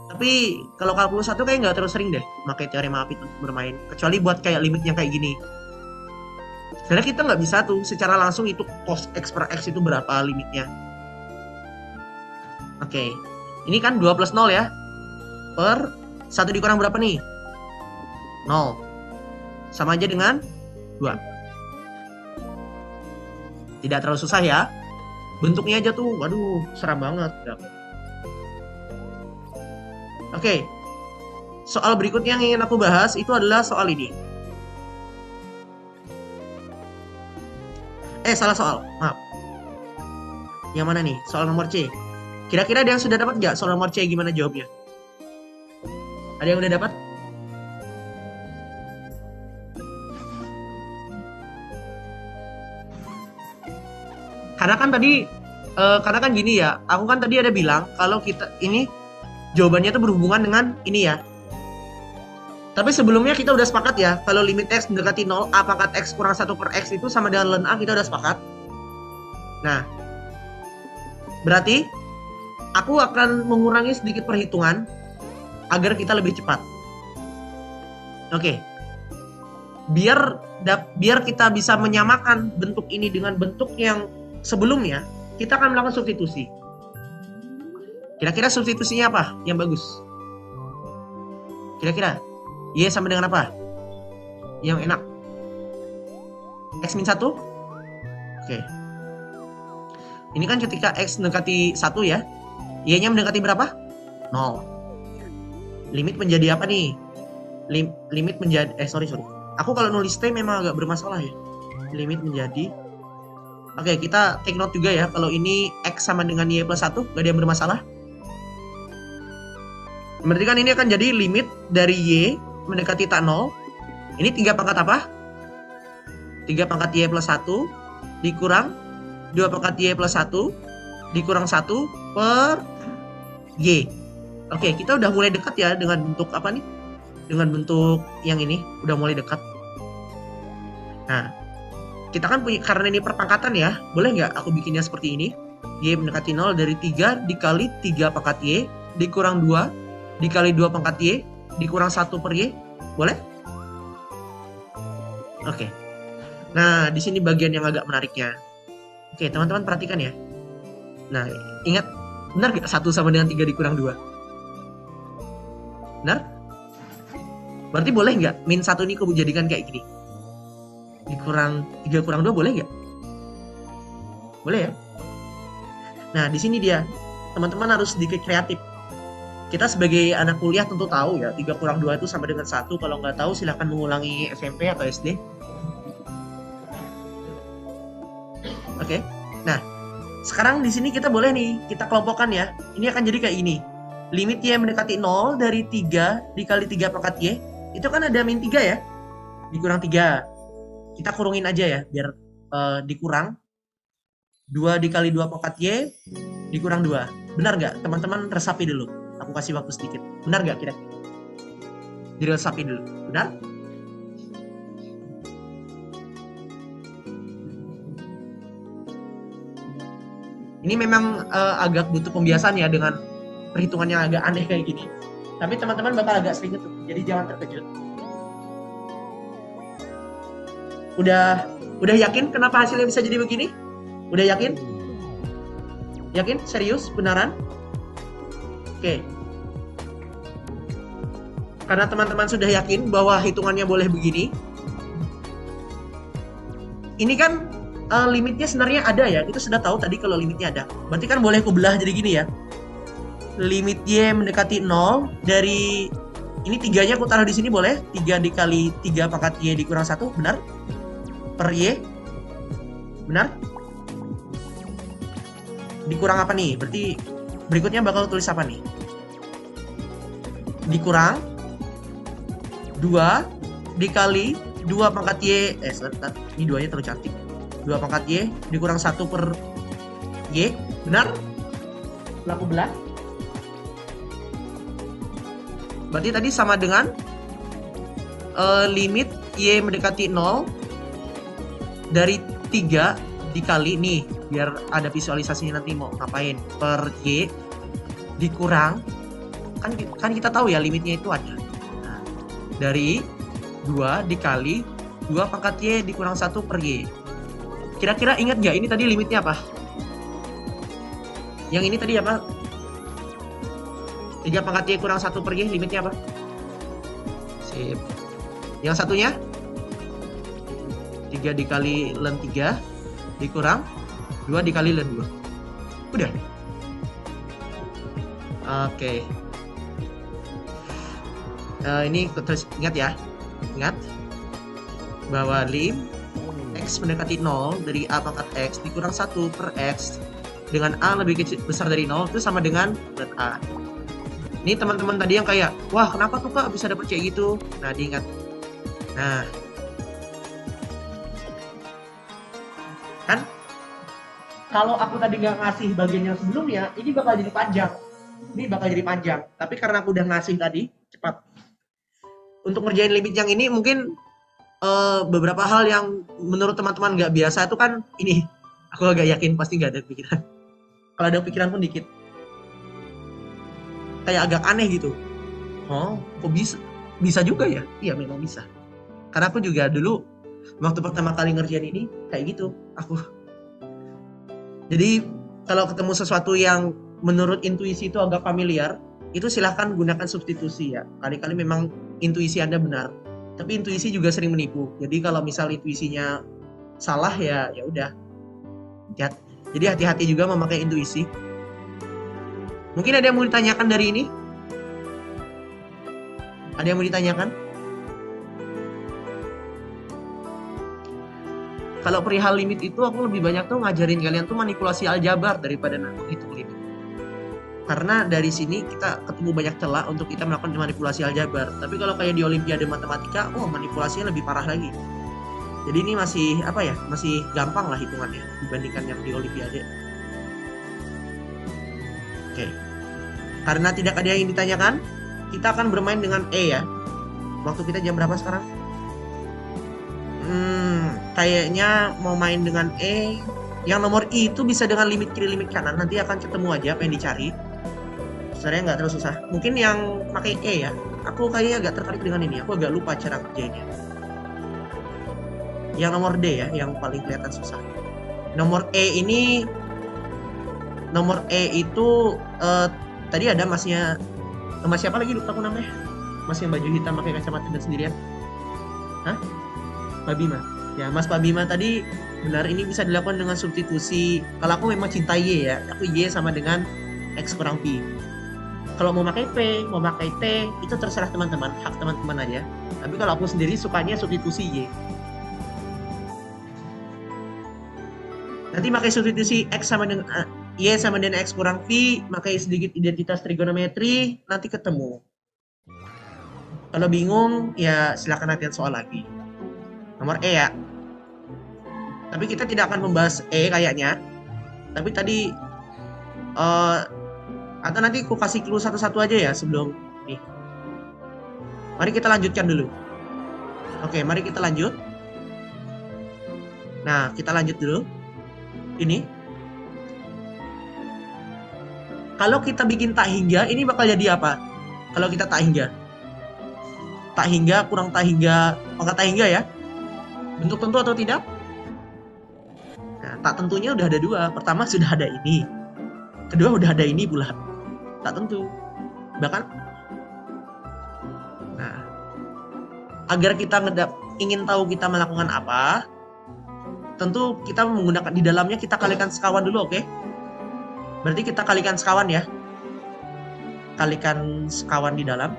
Tapi kalau kalkulus 1 kayak nggak terlalu sering deh pakai teorema Apit untuk bermain, kecuali buat kayak limitnya kayak gini. Karena kita nggak bisa tuh secara langsung itu cos X per X itu berapa limitnya. Oke, ini kan 2 plus 0 ya. Per 1 dikurang berapa nih? 0. Sama aja dengan 2. Tidak terlalu susah ya. Bentuknya aja tuh, waduh, seram banget. Oke, soal berikutnya yang ingin aku bahas itu adalah soal ini. Salah soal, maaf. Yang mana nih? Soal nomor C. Kira-kira ada yang sudah dapat nggak soal nomor C gimana jawabnya? Ada yang udah dapat? Karena kan gini ya, aku kan tadi ada bilang kalau kita ini jawabannya tuh berhubungan dengan ini ya. Tapi sebelumnya kita udah sepakat ya, kalau limit X mendekati 0, A pangkat X kurang 1 per X itu sama dengan ln A, kita udah sepakat. Nah, berarti aku akan mengurangi sedikit perhitungan agar kita lebih cepat. Oke. Biar kita bisa menyamakan bentuk ini dengan bentuk yang sebelumnya, kita akan melakukan substitusi. Kira-kira substitusinya apa yang bagus? Kira-kira Y sama dengan apa? Yang enak. X min 1? Oke. Ini kan ketika X mendekati 1 ya. Y-nya mendekati berapa? 0. Limit menjadi apa nih? Limit menjadi... sorry. Aku kalau nulis T memang agak bermasalah ya. Limit menjadi... Oke, kita take note juga ya. Kalau ini X sama dengan Y plus 1, gak ada yang bermasalah. Berarti kan ini akan jadi limit dari Y mendekati tak 0. Ini 3 pangkat apa? 3 pangkat Y plus 1 dikurang 2 pangkat Y plus 1 dikurang 1 per Y. Oke, kita udah mulai dekat ya dengan bentuk apa nih? Dengan bentuk yang ini, udah mulai dekat. Nah, kita kan punya, karena ini perpangkatan ya, boleh nggak aku bikinnya seperti ini? Y mendekati 0 dari 3 dikali 3 pangkat Y dikurang 2 dikali 2 pangkat Y dikurang 1 per Y, boleh? Oke. Nah, di sini bagian yang agak menariknya. Oke, teman-teman perhatikan ya. Nah, ingat, benar nggak 1 sama dengan 3 dikurang 2? Benar? Berarti boleh nggak min 1 ini aku jadikan kayak gini? Dikurang 3 kurang 2 boleh nggak? Boleh ya? Nah, di sini dia. Teman-teman harus sedikit kreatif. Kita sebagai anak kuliah tentu tahu ya, 3 kurang 2 itu sama dengan 1. Kalau nggak tahu silahkan mengulangi SMP atau SD. Oke. Nah, sekarang di sini kita boleh nih, kita kelompokkan ya. Ini akan jadi kayak ini. Limit Y mendekati 0 dari 3 dikali 3 pangkat Y. Itu kan ada min 3 ya. Dikurang 3. Kita kurungin aja ya, biar dikurang. 2 dikali 2 pangkat Y dikurang 2. Benar nggak? Teman-teman resapi dulu. Aku kasih waktu sedikit. Benar nggak kira-kira? Diresapi dulu. Benar? Ini memang agak butuh pembiasaan ya dengan perhitungan yang agak aneh kayak gini. Tapi teman-teman bakal agak sering itu. Jadi jangan terkejut. Udah yakin kenapa hasilnya bisa jadi begini? Udah yakin? Yakin? Serius? Benaran? Oke. Karena teman-teman sudah yakin bahwa hitungannya boleh begini. Ini kan limitnya sebenarnya ada ya. Kita sudah tahu tadi kalau limitnya ada. Berarti kan boleh aku belah jadi gini ya. Limit Y mendekati 0 dari ini 3-nya aku taruh di sini boleh. 3 dikali 3 pangkat Y dikurang 1, benar? Per Y. Benar? Dikurang apa nih? Berarti berikutnya bakal tulis apa nih? Dikurang 2 dikali 2 pangkat Y. Ini 2-nya terlalu cantik. 2 pangkat Y dikurang 1 per Y. Benar? Laku belah. Berarti tadi sama dengan limit Y mendekati 0 dari 3 dikali nih, biar ada visualisasinya nanti mau ngapain, per Y dikurang, kan kita tahu ya limitnya itu ada. Nah, dari 2 dikali 2 pangkat Y dikurang 1 per Y. Kira-kira ingat nggak ini tadi limitnya apa? Yang ini tadi apa? 3 pangkat Y kurang 1 per Y limitnya apa? Sip. Yang satunya 3 dikali ln 3 dikurang 2 dikali ln 2. Udah. Oke. Ini terus ingat ya. Ingat bahwa lim X mendekati 0 dari A pangkat X dikurang 1 per X dengan A lebih kecil besar dari 0 itu sama dengan limit A. Ini teman-teman tadi yang kayak, wah kenapa tuh kak bisa dapet kayak gitu? Nah diingat. Nah, kan kalau aku tadi nggak ngasih bagian yang sebelumnya, ini bakal jadi panjang. Tapi karena aku udah ngasih tadi, cepat. Untuk ngerjain limit yang ini mungkin beberapa hal yang menurut teman-teman nggak biasa itu kan ini. Aku agak yakin pasti nggak ada pikiran. Kalau ada pikiran pun dikit. Kayak agak aneh gitu. Oh, kok bisa? Bisa juga ya? Iya, memang bisa. Karena aku juga dulu waktu pertama kali ngerjain ini kayak gitu. Jadi kalau ketemu sesuatu yang menurut intuisi itu agak familiar, itu silahkan gunakan substitusi ya. Kali-kali memang intuisi Anda benar, tapi intuisi juga sering menipu. Jadi kalau misal intuisinya salah ya udah. Jadi hati-hati juga memakai intuisi. Mungkin ada yang mau ditanyakan dari ini? Ada yang mau ditanyakan? Kalau perihal limit itu aku lebih banyak tuh ngajarin kalian tuh manipulasi aljabar daripada hitung limit. Karena dari sini kita ketemu banyak celah untuk kita melakukan manipulasi aljabar. Tapi kalau kayak di Olimpiade Matematika, manipulasinya lebih parah lagi. Jadi ini masih masih gampang lah hitungannya dibandingkan yang di Olimpiade. Oke. Karena tidak ada yang ditanyakan, kita akan bermain dengan E ya. Waktu kita jam berapa sekarang? Kayaknya mau main dengan E. Yang nomor I itu bisa dengan limit kiri, limit kanan. Nanti akan ketemu aja apa yang dicari. Sebenarnya nggak terlalu susah. Mungkin yang pakai E ya. Aku kayaknya agak tertarik dengan ini. Aku agak lupa cara kerjanya. Yang nomor D ya, yang paling kelihatan susah. Nomor E itu tadi ada masnya. Mas siapa lagi lupa aku namanya? Mas yang baju hitam pakai kacamata dan sendirian. Hah? Pak Bima. Ya, Mas Pak Bima tadi benar, ini bisa dilakukan dengan substitusi. Kalau aku memang cinta Y ya, aku Y sama dengan X kurang P. Kalau mau pakai P, mau pakai T, itu terserah teman-teman, hak teman-teman aja. Tapi kalau aku sendiri sukanya substitusi Y. Nanti pakai substitusi X sama dengan Y sama dengan X kurang P, pakai sedikit identitas trigonometri, nanti ketemu. Kalau bingung, ya silakan latihan soal lagi. Nomor E ya. Tapi kita tidak akan membahas E kayaknya. Tapi tadi atau nanti aku kasih clue satu-satu aja ya sebelum nih. Mari kita lanjutkan dulu. Oke, mari kita lanjut. Nah, kita lanjut dulu. Ini. Kalau kita bikin tak hingga, ini bakal jadi apa? Kalau kita tak hingga. Tak hingga kurang tak hingga, pangkat tak hingga ya. Bentuk tentu atau tidak? Nah, tak tentunya udah ada dua. Pertama sudah ada ini. Kedua udah ada ini pula. Tak tentu. Bahkan nah, agar kita ingin tahu kita melakukan apa, tentu kita menggunakan di dalamnya kita kalikan sekawan dulu, oke? Berarti kita kalikan sekawan ya. Kalikan sekawan di dalam.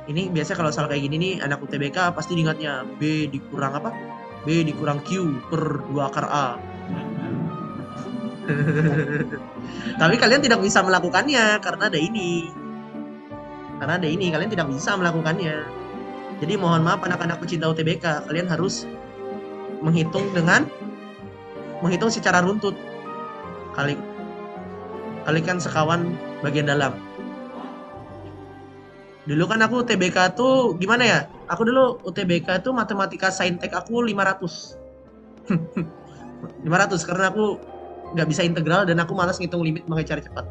Ini biasa kalau soal kayak gini nih anak UTBK pasti diingatnya B dikurang apa? B dikurang Q per 2 akar A. Tapi kalian tidak bisa melakukannya karena ada ini. Kalian tidak bisa melakukannya. Jadi mohon maaf anak-anak pecinta UTBK, kalian harus menghitung secara runtut. Kalikan sekawan bagian dalam. Dulu kan aku UTBK tuh gimana ya? Aku dulu UTBK tuh matematika saintek aku 500. 500 karena aku nggak bisa integral dan aku malas ngitung limit pakai cara cepat.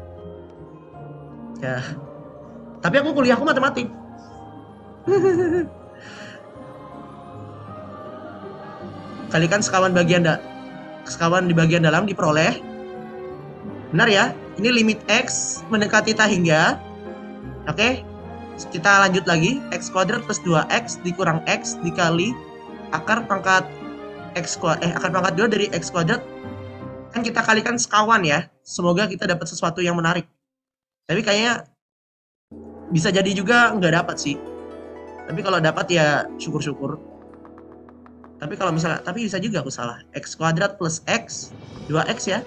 Ya. Tapi aku kuliahku matematik. Kalikan sekawan di bagian dalam diperoleh. Benar ya? Ini limit X mendekati tak hingga. Oke. Kita lanjut lagi. X kuadrat plus 2X dikurang X dikali akar pangkat akar pangkat 2 dari X kuadrat. Kan kita kalikan sekawan ya. Semoga kita dapat sesuatu yang menarik. Tapi kayaknya bisa jadi juga nggak dapat sih. Tapi kalau dapat ya syukur-syukur. Tapi kalau misalnya, tapi bisa juga aku salah. X kuadrat plus X, 2X ya,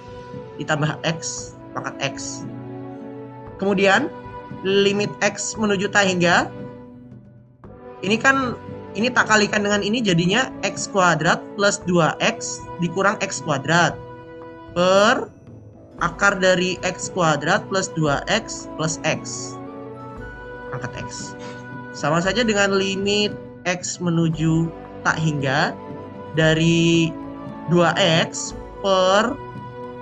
ditambah X, pangkat X. Kemudian, limit X menuju tak hingga. Ini tak kalikan dengan ini jadinya X kuadrat plus 2X dikurang X kuadrat. Per akar dari X kuadrat plus 2X plus X. Pangkat X. Sama saja dengan limit X menuju tak hingga dari 2X per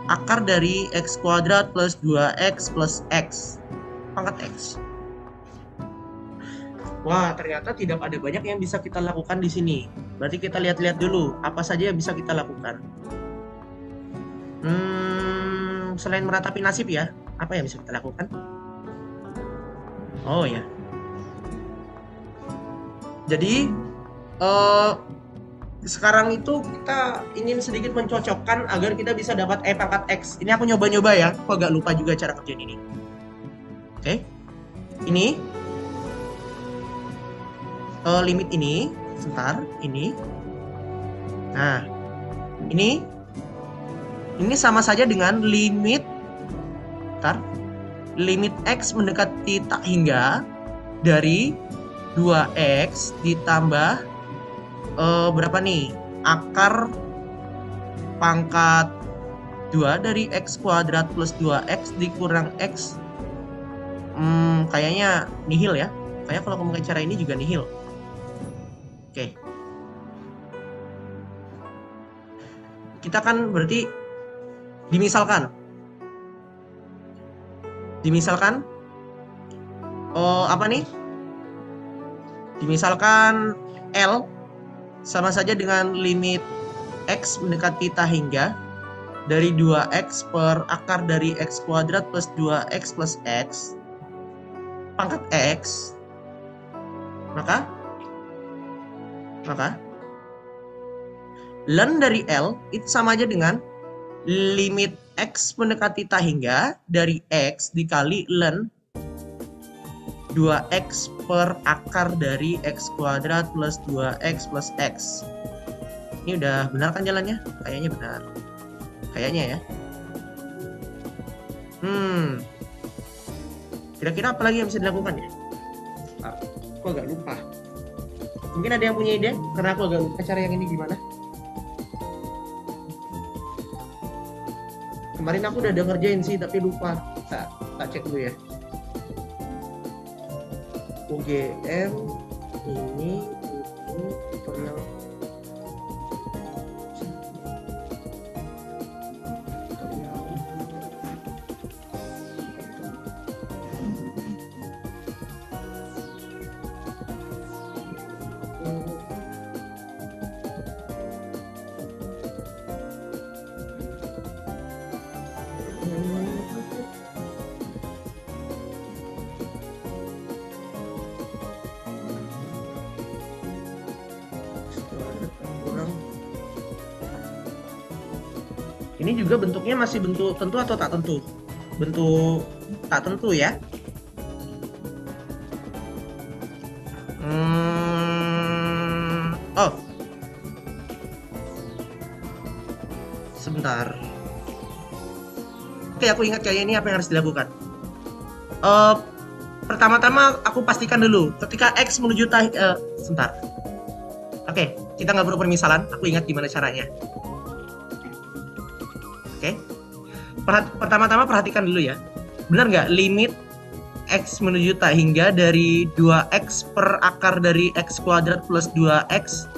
akar dari X kuadrat plus 2X plus X pangkat X. Wah, ternyata tidak ada banyak yang bisa kita lakukan di sini. Berarti kita lihat-lihat dulu apa saja yang bisa kita lakukan. Selain meratapi nasib ya, apa yang bisa kita lakukan? Oh ya. Jadi sekarang itu kita ingin sedikit mencocokkan agar kita bisa dapat pangkat X. Ini aku nyoba-nyoba ya, aku agak lupa juga cara kerjaan ini. Oke. Ini limit ini, sebentar, ini. Nah, ini sama saja dengan limit X mendekati tak hingga dari 2X ditambah berapa nih? Akar pangkat 2 dari X kuadrat plus 2X dikurang X. Kayaknya nihil ya. Kayak kalau kamu pakai cara ini juga nihil. Oke. Kita kan berarti dimisalkan apa nih? Dimisalkan L sama saja dengan limit X mendekati tak hingga dari 2X per akar dari X kuadrat plus 2X plus X pangkat X. Maka ln dari L itu sama aja dengan limit X mendekati tak hingga dari X dikali ln 2X per akar dari X kuadrat plus 2X plus X. Ini udah benar kan jalannya? Kayaknya benar. Kayaknya ya. Kira-kira apa lagi yang bisa dilakukan ya? Aku agak lupa. Mungkin ada yang punya ide? Karena aku agak lupa cara yang ini gimana. Kemarin aku udah ngerjain sih, tapi lupa. Tak cek dulu ya. UGM ini tutorial ini juga bentuknya masih bentuk tentu atau tak tentu? Bentuk tak tentu ya. Oh, sebentar. Oke, aku ingat kayak ini apa yang harus dilakukan. pertama-tama aku pastikan dulu ketika X menuju sebentar. Oke, kita nggak perlu permisalan, aku ingat gimana caranya. Oke, pertama-tama perhatikan dulu ya. Benar nggak limit X menuju tak hingga dari 2X per akar dari X kuadrat plus 2X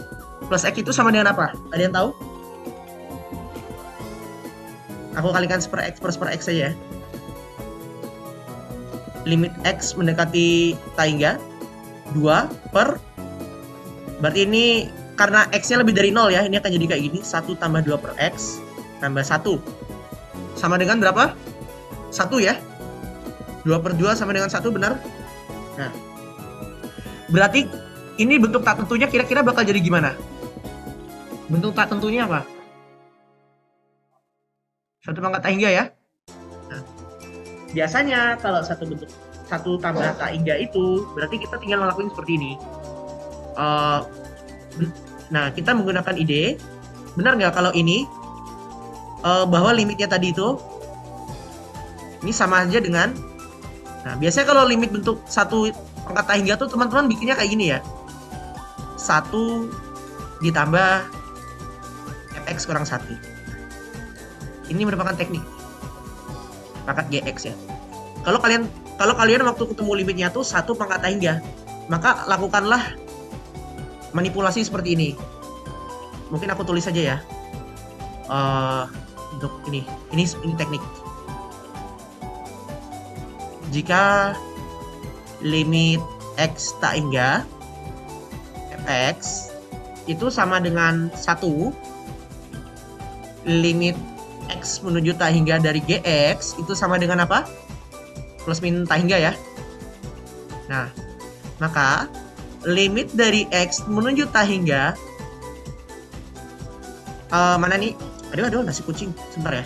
plus X itu sama dengan apa? Ada yang tahu? Aku kalikan per X saja ya. Limit X mendekati tak hingga 2 per, berarti ini karena X-nya lebih dari 0 ya, ini akan jadi kayak gini, 1 tambah 2 per X tambah 1 sama dengan berapa? 1 ya. 2 per 2 sama dengan 1, benar? Nah, berarti ini bentuk tak tentunya kira-kira bakal jadi gimana? Bentuk tak tentunya apa? 1 pangkat tak hingga ya. Nah, biasanya kalau bentuk 1 tambah tak hingga itu, berarti kita tinggal ngelakuin seperti ini. Nah, kita menggunakan ide, benar nggak kalau ini bahwa limitnya tadi itu ini sama aja dengan, nah biasanya kalau limit bentuk 1 pangkat tak hingga tuh teman-teman bikinnya kayak gini ya, 1 ditambah fx kurang 1. Ini merupakan teknik pangkat gx ya. Kalau kalian waktu ketemu limitnya tuh 1 pangkat tak hingga, maka lakukanlah manipulasi seperti ini. Mungkin aku tulis saja ya. Untuk ini teknik. Jika limit X tak hingga fx itu sama dengan 1, limit X menuju tak hingga dari gx itu sama dengan apa? Plus min tak hingga ya. Nah, maka limit dari X menuju tak hingga mana nih? Aduh, nasi kucing. Sebentar ya.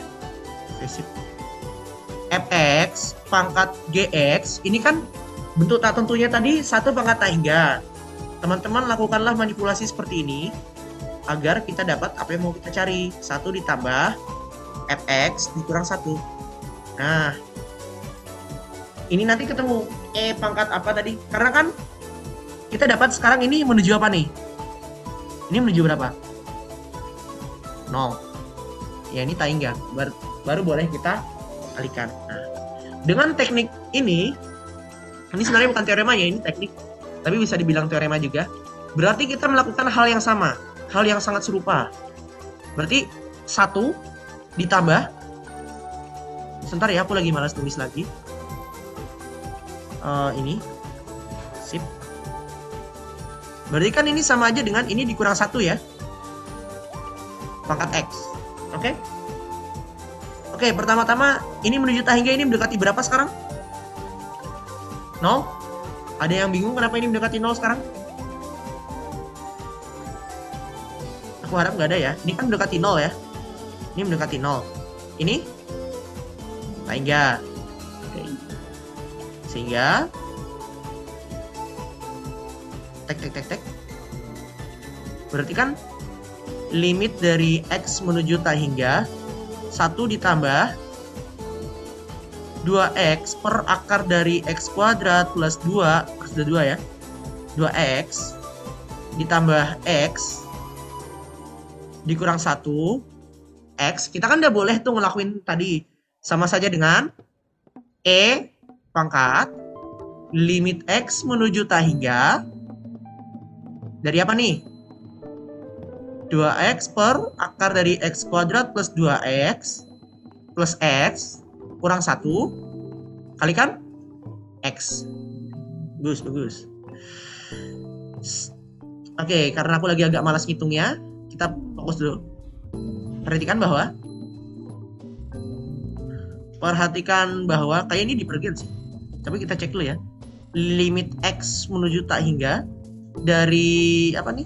Fx pangkat gx ini kan bentuk tak tentunya tadi 1 pangkat tak hingga. Teman-teman lakukanlah manipulasi seperti ini agar kita dapat apa yang mau kita cari. 1 ditambah fx dikurang 1. Nah, ini nanti ketemu E pangkat apa tadi? Karena kan kita dapat sekarang ini menuju apa nih? Ini menuju berapa? 0. Ya ini tak hingga. Baru boleh kita kalikan. Nah, dengan teknik ini sebenarnya bukan teorema ya, ini teknik. Tapi bisa dibilang teorema juga. Berarti kita melakukan hal yang sama. Hal yang sangat serupa. Berarti 1 ditambah. Sebentar ya, aku lagi malas tulis lagi. Ini. Sip. Berarti kan ini sama aja dengan ini dikurang 1 ya. Pangkat X. Oke? Oke, pertama-tama ini menuju tak hingga ini mendekati berapa sekarang? 0? Ada yang bingung kenapa ini mendekati 0 sekarang? Aku harap nggak ada ya. Ini kan mendekati 0 ya. Ini mendekati 0. Ini? Tak hingga. Oke. Sehingga tek. Berarti kan limit dari X menuju tak hingga 1 ditambah 2X per akar dari X kuadrat plus 2 ya. 2X ditambah X dikurang 1 X. Kita kan udah boleh tuh ngelakuin tadi. Sama saja dengan E pangkat limit X menuju tak hingga dari apa nih? 2X per akar dari X kuadrat plus 2X plus X kurang 1 kalikan X. Bagus. Oke, karena aku lagi agak malas ngitungnya, kita fokus dulu. Perhatikan bahwa kayak ini dipergen sih. Tapi kita cek dulu ya. Limit X menuju tak hingga dari apa nih?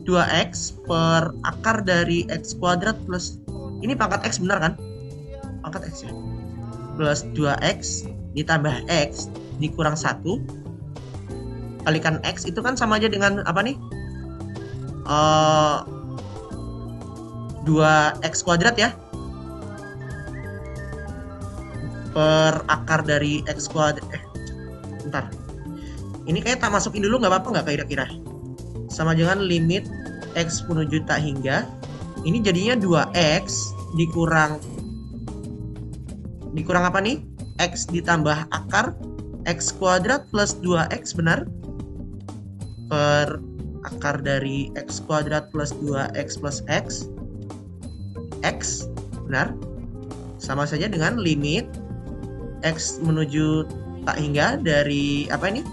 2X per akar dari X kuadrat plus, ini pangkat X benar kan? Pangkat X ya. Plus 2X ditambah X dikurang 1 kalikan X itu kan sama aja dengan apa nih? 2X kuadrat ya. Per akar dari X kuadrat. Bentar. Ini kayak tak masukin dulu nggak apa-apa nggak kira-kira? Sama dengan limit x menuju tak hingga. Ini jadinya 2x dikurang apa nih? X ditambah akar x kuadrat plus 2x, benar? Per akar dari x kuadrat plus 2x plus x. X, benar? Sama saja dengan limit x menuju tak hingga dari apa ini?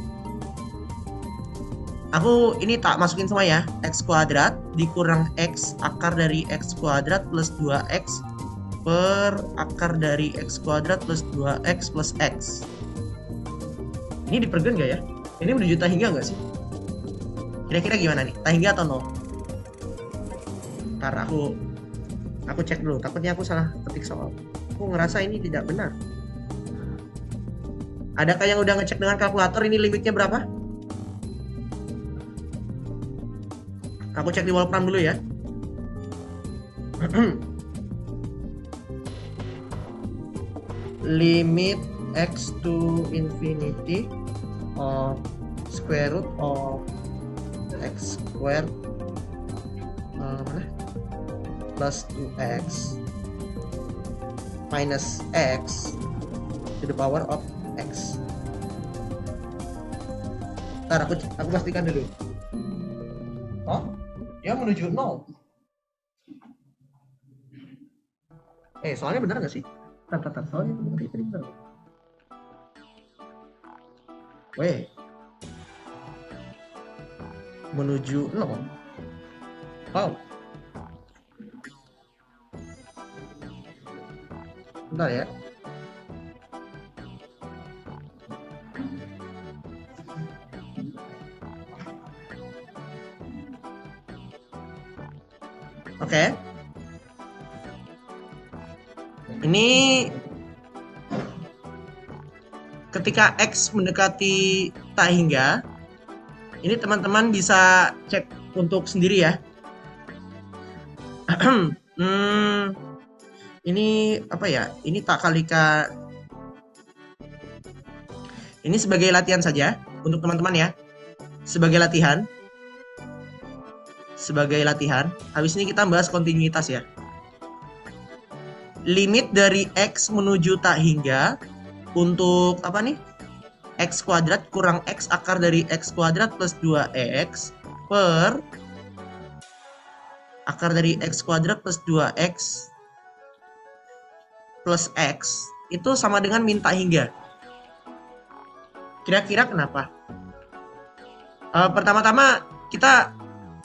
Aku ini tak masukin semua ya. X kuadrat dikurang x akar dari x kuadrat plus 2x per akar dari x kuadrat plus 2x plus x. Ini dipergen nggak ya? Ini menuju tak hingga nggak sih? Kira-kira gimana nih? Tak hingga atau 0? Ntar aku cek dulu. Takutnya aku salah ketik soal. Aku ngerasa ini tidak benar. Adakah yang udah ngecek dengan kalkulator ini limitnya berapa? Aku cek di Wolfram dulu ya. Limit x to infinity of square root of x squared plus 2x minus x to the power of x. Ntar aku pastikan dulu. Oh, dia menuju 0. Soalnya benar nggak sih? Tar, soalnya benar. Menuju 0. Wow. Bentar ya. Oke. Ini ketika x mendekati tak hingga, ini teman-teman bisa cek untuk sendiri ya. Ini apa ya? Ini tak kalikan. Ini sebagai latihan saja untuk teman-teman ya. Sebagai latihan. Habis ini kita bahas kontinuitas ya. Limit dari x menuju tak hingga untuk apa nih? X kuadrat kurang x akar dari x kuadrat plus 2x per akar dari x kuadrat plus 2x plus x itu sama dengan min tak hingga. Kira-kira kenapa? Pertama-tama kita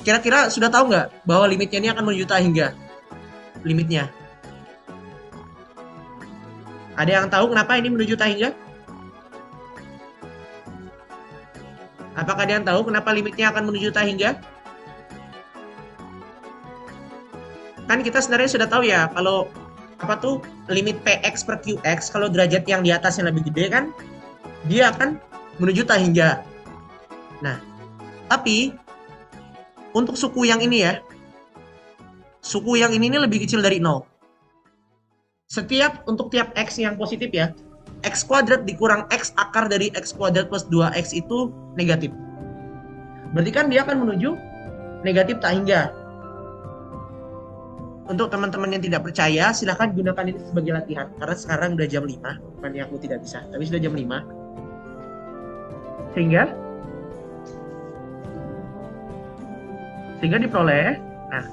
kira-kira sudah tahu nggak bahwa limitnya ini akan menuju tak hingga? Limitnya. Ada yang tahu kenapa ini menuju tak hingga? Apakah ada yang tahu kenapa limitnya akan menuju tak hingga? Kan kita sebenarnya sudah tahu ya, kalau apa tuh limit px per qx, kalau derajat yang di atasnya lebih gede kan, dia akan menuju tak hingga. Nah, tapi untuk suku yang ini ya, suku yang ini lebih kecil dari 0. Untuk tiap x yang positif ya, x kuadrat dikurang x akar dari x kuadrat plus 2x itu negatif. Berarti kan dia akan menuju negatif tak hingga. Untuk teman-teman yang tidak percaya, silahkan gunakan ini sebagai latihan. Karena sekarang udah jam 5, bukannya aku tidak bisa, tapi sudah jam 5. Sehingga diperoleh, nah,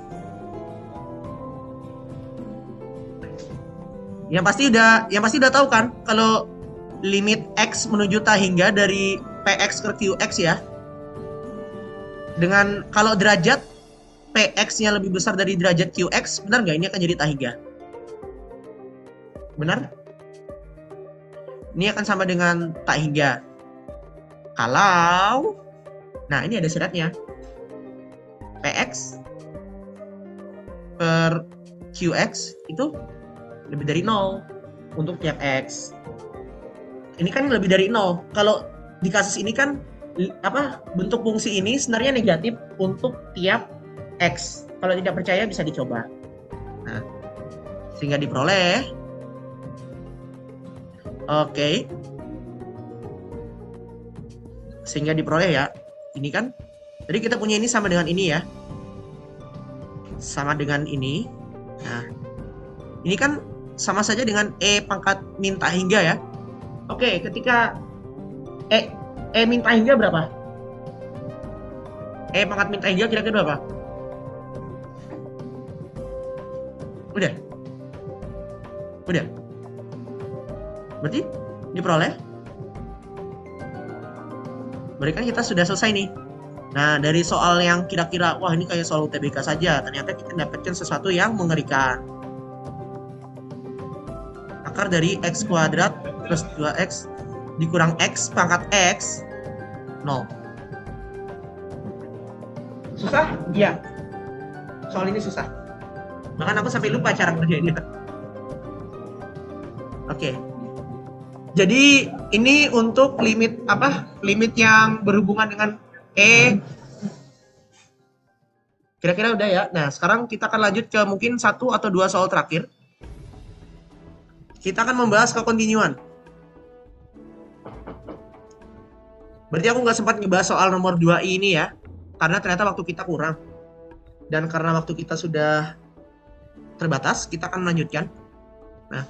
yang pasti udah tahu kan kalau limit x menuju tak hingga dari px ke qx ya. Dengan kalau derajat px-nya lebih besar dari derajat qx, benar nggak ini akan jadi tak hingga? Benar? Ini akan sama dengan tak hingga. Kalau, nah ini ada syaratnya. Px per qx itu lebih dari 0 untuk tiap x. Ini kan lebih dari 0. Kalau di kasus ini kan bentuk fungsi ini sebenarnya negatif untuk tiap x. Kalau tidak percaya bisa dicoba. Nah, sehingga diperoleh. Oke. sehingga diperoleh ya. Ini kan, jadi kita punya ini sama dengan ini ya. Sama dengan ini. Nah, ini kan sama saja dengan E pangkat min tak hingga ya. Oke, ketika E min tak hingga berapa? E pangkat min tak hingga kira-kira berapa? Udah? Udah? Berarti diperoleh? Berarti kan kita sudah selesai nih. Nah, dari soal yang kira-kira, wah ini kayak soal UTBK saja, ternyata kita dapatkan sesuatu yang mengerikan. Akar dari X kuadrat plus 2X dikurang X pangkat X, 0. Susah? Iya. Soal ini susah. Bahkan aku sampai lupa cara ngerjainnya. Oke. Jadi ini untuk limit apa? Limit yang berhubungan dengan E. Kira-kira udah ya. Nah, sekarang kita akan lanjut ke mungkin 1 atau 2 soal terakhir. Kita akan membahas kekontinuan. Berarti aku nggak sempat ngebahas soal nomor 2i ini ya. Karena ternyata waktu kita kurang. Dan karena waktu kita sudah terbatas, kita akan melanjutkan. Nah,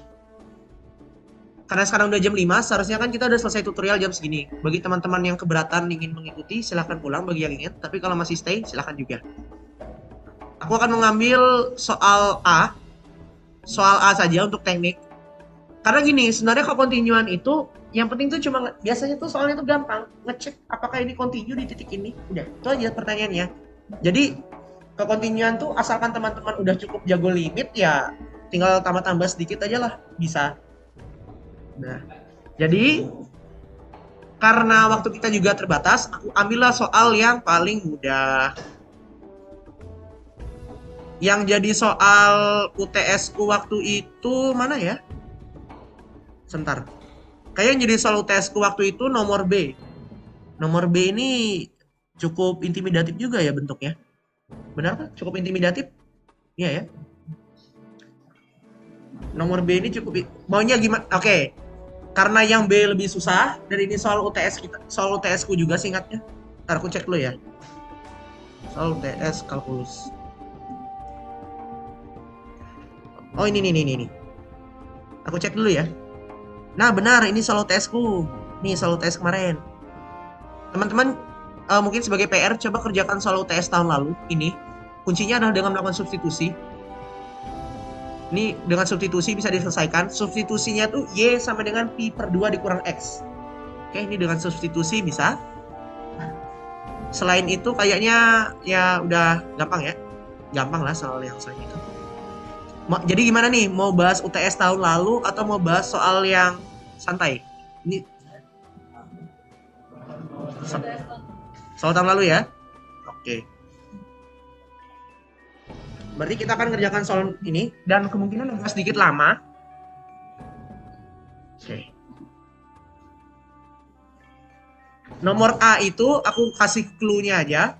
karena sekarang udah jam 5, seharusnya kan kita udah selesai tutorial jam segini. Bagi teman-teman yang keberatan ingin mengikuti, silahkan pulang bagi yang ingin. Tapi kalau masih stay, silahkan juga. Aku akan mengambil soal A. Soal A saja untuk teknik. Karena gini, sebenarnya kekontinuan itu, yang penting tuh cuma, biasanya tuh soalnya tuh gampang. Ngecek apakah ini continue di titik ini. Udah, itu aja pertanyaannya. Jadi, kekontinuan tuh asalkan teman-teman udah cukup jago limit, ya tinggal tambah-tambah sedikit aja lah, bisa. Nah, jadi karena waktu kita juga terbatas, aku ambillah soal yang paling mudah. Yang jadi soal UTS-ku waktu itu mana ya? Sebentar. Kayak yang jadi soal UTS-ku waktu itu nomor B. Nomor B ini cukup intimidatif juga ya bentuknya. Benar kan? Cukup intimidatif? Iya ya. Nomor B ini cukup maunya gimana? Oke. Karena yang B lebih susah, dan ini soal UTS kita, soal UTS-ku juga singkatnya. Ntar aku cek dulu ya. Soal UTS kalkulus. Oh ini. Aku cek dulu ya. Nah benar, ini soal UTS-ku. Nih soal UTS kemarin. Teman-teman mungkin sebagai PR coba kerjakan soal UTS tahun lalu. Ini kuncinya adalah dengan melakukan substitusi. Ini dengan substitusi bisa diselesaikan. Substitusinya tuh Y sama dengan Pi per 2 dikurang X. Oke, ini dengan substitusi bisa. Selain itu kayaknya ya udah gampang ya. Gampang lah soal yang selain itu. Jadi gimana nih? Mau bahas UTS tahun lalu atau mau bahas soal yang santai? Ini soal tahun lalu ya? Oke. Berarti kita akan kerjakan soal ini dan kemungkinan agak sedikit lama. Oke. Nomor A itu aku kasih clue-nya aja.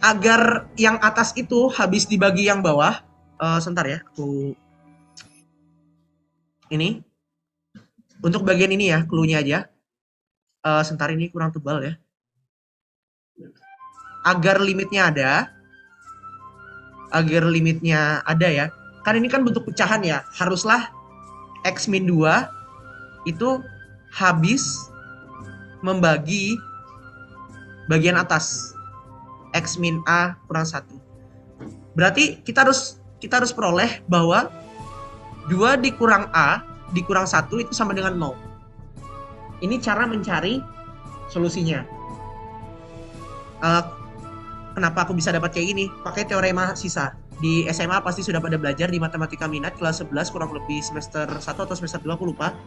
Agar yang atas itu habis dibagi yang bawah. Sebentar ya, aku ini. Untuk bagian ini ya, clue-nya aja. Sebentar, ini kurang tebal ya. Agar limitnya ada ya. Kan ini kan bentuk pecahan ya. Haruslah X min 2 itu habis membagi bagian atas. X min A kurang 1. Berarti kita harus peroleh bahwa 2 dikurang A dikurang 1 itu sama dengan 0. Ini cara mencari solusinya. Kenapa aku bisa dapat kayak gini? Pakai teorema sisa. Di SMA pasti sudah pada belajar di matematika minat kelas 11 kurang lebih semester 1 atau semester 2 aku lupa.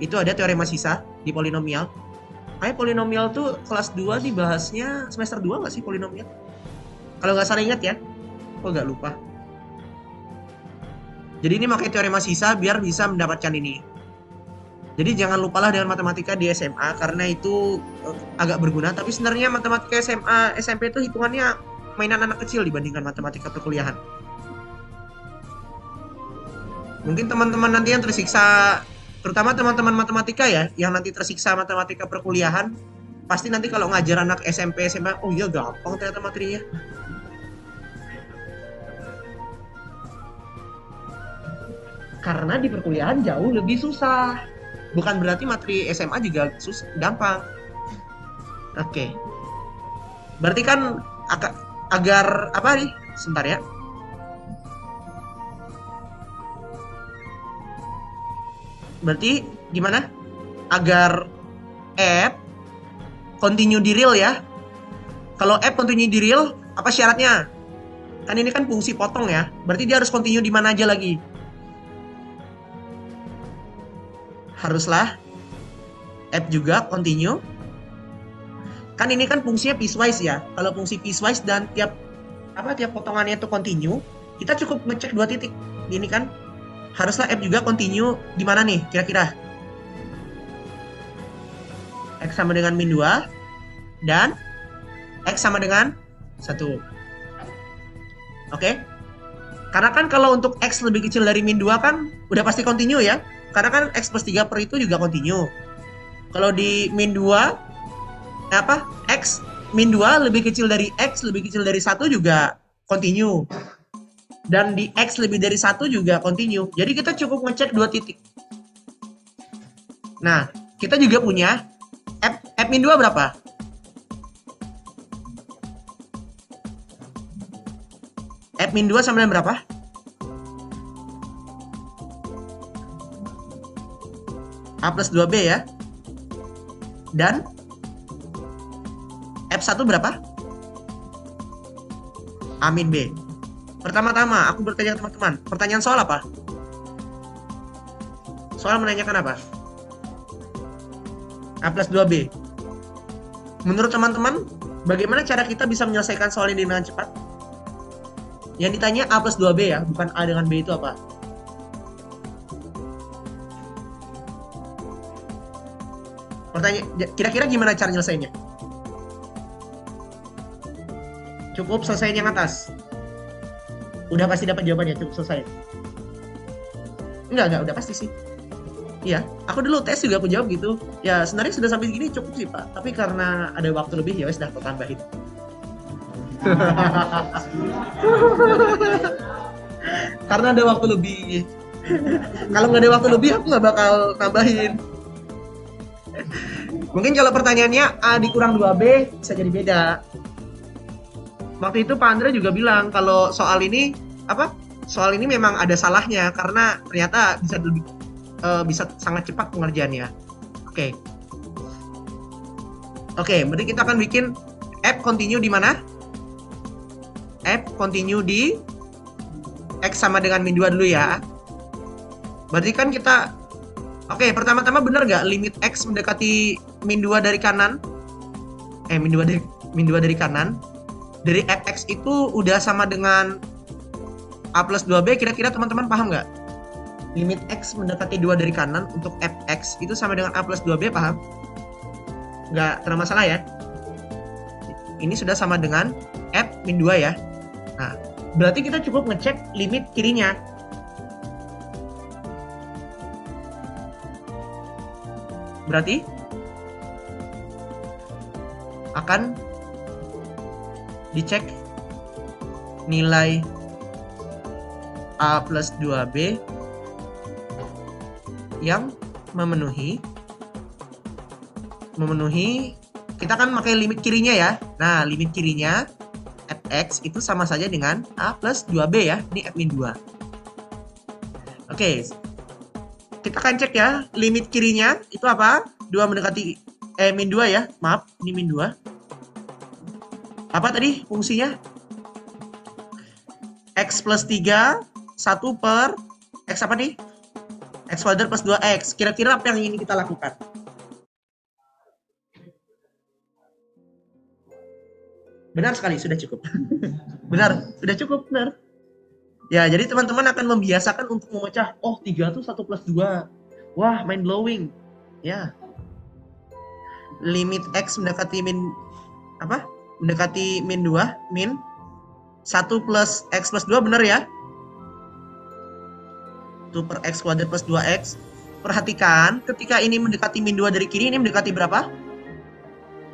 Itu ada teorema sisa di polinomial. Kayak polinomial tuh kelas 2 dibahasnya semester 2 nggak sih polinomial? Kalau nggak salah ingat ya. Aku nggak lupa. Jadi ini pakai teorema sisa biar bisa mendapatkan ini. Jadi jangan lupalah dengan matematika di SMA karena itu agak berguna. Tapi sebenarnya matematika SMA, SMP itu hitungannya mainan anak kecil dibandingkan matematika perkuliahan. Mungkin teman-teman nanti yang tersiksa, terutama teman-teman matematika ya, yang nanti tersiksa matematika perkuliahan, Pasti nanti kalau ngajar anak SMP, SMA, oh iya gampang ternyata materinya. Karena di perkuliahan jauh lebih susah. Bukan berarti materi SMA juga gampang. Oke. Berarti kan agar apa nih? Sebentar ya. Berarti gimana? Agar app continue di real ya. Kalau app continue di real, apa syaratnya? Kan ini kan fungsi potong ya. Berarti dia harus continue di mana aja lagi? Haruslah app juga continue. Kan ini kan fungsinya piecewise ya. Kalau fungsi piecewise dan tiap potongannya itu continue, kita cukup ngecek 2 titik. Ini kan haruslah app juga continue di mana nih kira-kira? X sama dengan min 2 dan X sama dengan 1. Oke? Karena kan kalau untuk X lebih kecil dari min 2 kan udah pasti continue ya. Karena kan X plus 3 per itu juga continue. Kalau di min 2, X min 2 lebih kecil dari X lebih kecil dari 1 juga continue. Dan di X lebih dari 1 juga continue. Jadi kita cukup ngecek 2 titik. Nah, kita juga punya F min 2 berapa? F min 2 sama dengan berapa? A plus 2B ya. Dan F1 berapa? A min B. Pertama-tama, aku bertanya ke teman-teman. Pertanyaan soal apa? Soal menanyakan apa? A plus 2B. Menurut teman-teman, bagaimana cara kita bisa menyelesaikan soal ini dengan cepat? Yang ditanya A plus 2B ya, bukan A dengan B itu apa? Pertanyaan, kira-kira gimana cara nyelesainnya? Cukup selesaiin yang atas. Udah pasti dapat jawabannya, cukup selesai. Enggak, udah pasti sih. Iya, aku dulu tes juga aku jawab gitu. Ya sebenarnya sudah sampai gini cukup sih Pak. Tapi karena ada waktu lebih ya wes dah aku tambahin. Karena ada waktu lebih. Kalau nggak ada waktu lebih aku nggak bakal tambahin. Mungkin kalau pertanyaannya A dikurang 2B bisa jadi beda. Waktu itu Pak Andre juga bilang kalau soal ini soal ini memang ada salahnya karena ternyata bisa sangat cepat pengerjaannya. Oke, berarti kita akan bikin app continue di mana? App continue di X sama dengan min 2 dulu ya. Berarti kan kita pertama-tama benar nggak limit X mendekati min 2 dari kanan? Min 2 dari kanan. Dari fx itu udah sama dengan A plus 2B, kira-kira teman-teman paham nggak? Limit X mendekati 2 dari kanan untuk fx itu sama dengan A plus 2B, paham? Nggak termasalah ya? Ini sudah sama dengan F min 2 ya. Nah, berarti kita cukup ngecek limit kirinya. Berarti akan dicek nilai A plus 2B yang memenuhi kita kan pakai limit kirinya ya. Nah, limit kirinya fx itu sama saja dengan A plus 2B ya. Ini F min 2. Oke. Kita akan cek ya. Limit kirinya itu apa? 2 mendekati min 2 ya. Maaf, ini min 2. Apa tadi fungsinya? X plus 3, 1 per X apa nih? X kuadrat plus 2X. Kira-kira apa yang ingin kita lakukan? Benar sekali, sudah cukup. Benar, sudah cukup, benar. Ya, jadi teman-teman akan membiasakan untuk memecah, 3 itu 1 plus 2. Wah, mind blowing. Ya. Limit X mendekati mendekati min 2, min 1 plus X plus 2, benar ya? 1 per X kuadrat plus 2X. Perhatikan, ketika ini mendekati min 2 dari kiri, ini mendekati berapa?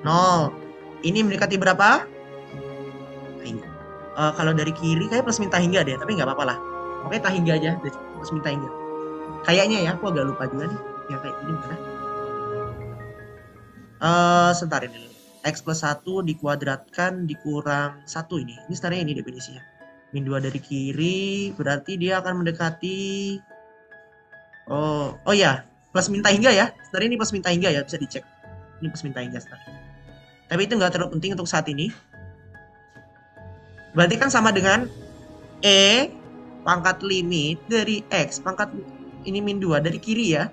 0. Ini mendekati berapa? Nah, ini. Kalau dari kiri kayak plus minta hingga deh, tapi nggak apa-apa lah. Oke, tak hingga aja, plus minta hingga. Kayaknya ya, aku agak lupa juga nih. Yang kayak gini mana? Sebentar ini. X plus 1 dikuadratkan dikurang 1 ini. Ini sebenarnya ini definisinya. Min 2 dari kiri, berarti dia akan mendekati... Oh ya, plus minta hingga ya. Sebenarnya ini plus minta hingga ya, bisa dicek. Ini plus minta hingga sebenarnya. Tapi itu nggak terlalu penting untuk saat ini. Berarti kan sama dengan E pangkat limit dari X pangkat ini min 2 dari kiri ya.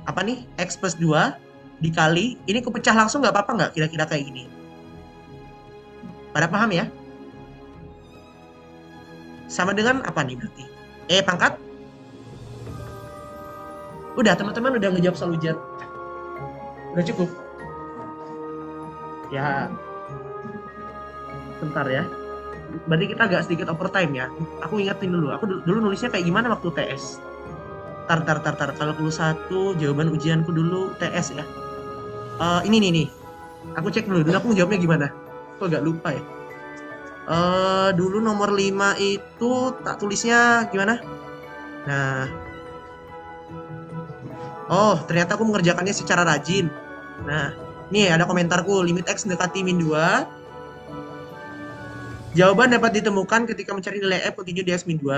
Apa nih? X plus 2 dikali, ini kepecah langsung nggak apa-apa nggak kira-kira kayak gini? Pada paham ya? Sama dengan apa nih berarti? E pangkat? Udah, teman-teman udah ngejawab soal ujian. Udah cukup? Ya, bentar ya. Berarti kita agak sedikit overtime ya. Aku ingetin dulu. Aku dulu nulisnya kayak gimana waktu TS. Tar. Kalau perlu satu, jawaban ujianku dulu TS ya. Ini nih. Aku cek dulu aku jawabnya gimana. Aku agak lupa ya. Dulu nomor 5 itu tak tulisnya gimana? Nah. Oh, ternyata aku mengerjakannya secara rajin. Nah, nih ada komentarku. Limit X mendekati min 2. Jawaban dapat ditemukan ketika mencari nilai F continue di X min 2.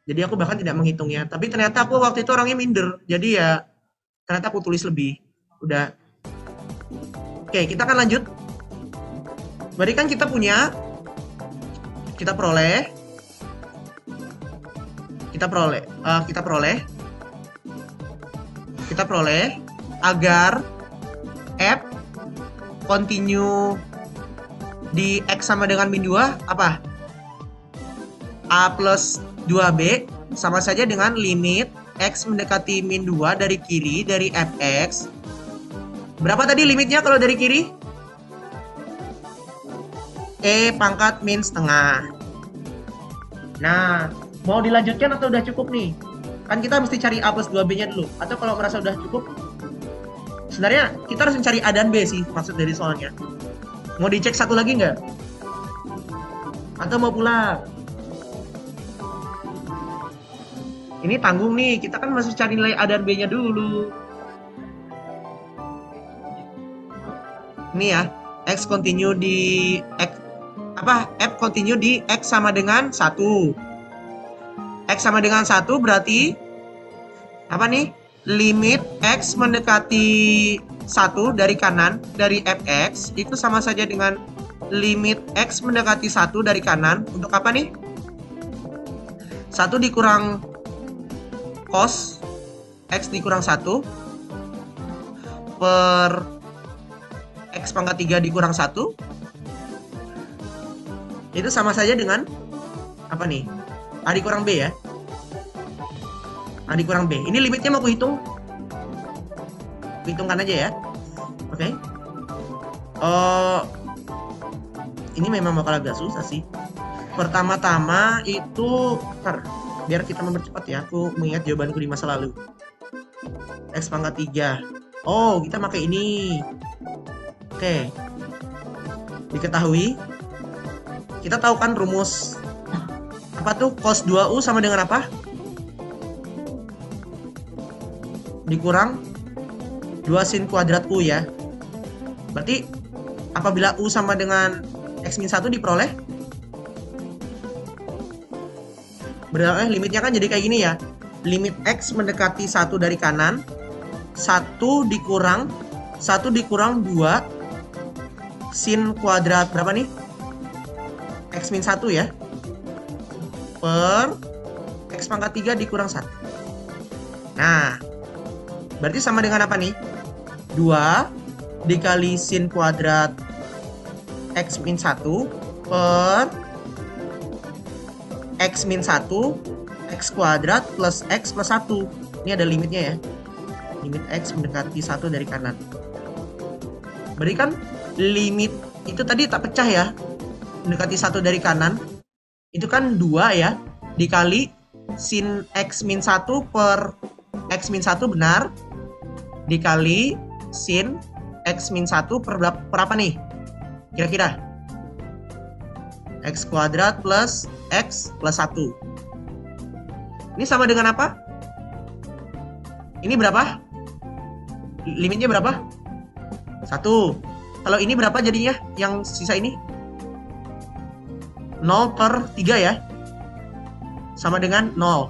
Jadi aku bahkan tidak menghitungnya. Tapi ternyata aku waktu itu orangnya minder. Jadi ya ternyata aku tulis lebih. Udah. Oke, kita akan lanjut. Berarti kan kita punya, kita peroleh agar F continue di X sama dengan min 2 apa? A plus 2B sama saja dengan limit X mendekati min 2 dari kiri dari Fx. Berapa tadi limitnya kalau dari kiri? E pangkat min setengah. Nah, mau dilanjutkan atau udah cukup nih? Kan kita mesti cari A plus 2B-nya dulu. Atau kalau merasa udah cukup, sebenarnya kita harus mencari A dan B sih maksud dari soalnya. Mau dicek satu lagi nggak? Atau mau pulang? Ini tanggung nih, kita kan masih cari nilai A dan B-nya dulu. Ini ya, X continue di X, F continue di X sama dengan 1. X sama dengan 1 berarti apa nih? Limit X mendekati 1 dari kanan dari Fx itu sama saja dengan limit X mendekati 1 dari kanan untuk apa nih? 1 dikurang cos X dikurang 1 per X pangkat 3 dikurang 1 itu sama saja dengan apa nih? A dikurang B ya. A dikurang B. Ini limitnya mau aku hitung. Hitungkan aja ya. Oke. Ini memang bakal agak susah sih. Pertama-tama itu biar kita mempercepat ya. Aku mengingat jawabanku di masa lalu. X pangkat 3. Oh, kita pakai ini. Oke. Diketahui. Kita tahu kan rumus apa tuh? Cos 2U sama dengan apa? Dikurang 2 sin kuadrat U ya. Berarti apabila U sama dengan X min 1 diperoleh, berarti limitnya kan jadi kayak gini ya. Limit X mendekati 1 dari kanan, 1 dikurang 2 sin kuadrat berapa nih? X min 1 ya. Per X pangkat 3 dikurang 1. Nah, berarti sama dengan apa nih? 2 dikali sin kuadrat X min 1 per X min 1 X kuadrat plus X plus 1. Ini ada limitnya ya. Limit X mendekati 1 dari kanan. Berarti kan limit itu tadi tak pecah ya. Mendekati 1 dari kanan. Itu kan 2 ya. Dikali sin X min 1 per X min 1 benar. Dikali sin X min 1 per apa nih? Kira-kira? X kuadrat plus X plus 1. Ini sama dengan apa? Ini berapa? Limitnya berapa? 1. Kalau ini berapa jadinya? Yang sisa ini? 0 per 3 ya? Sama dengan 0.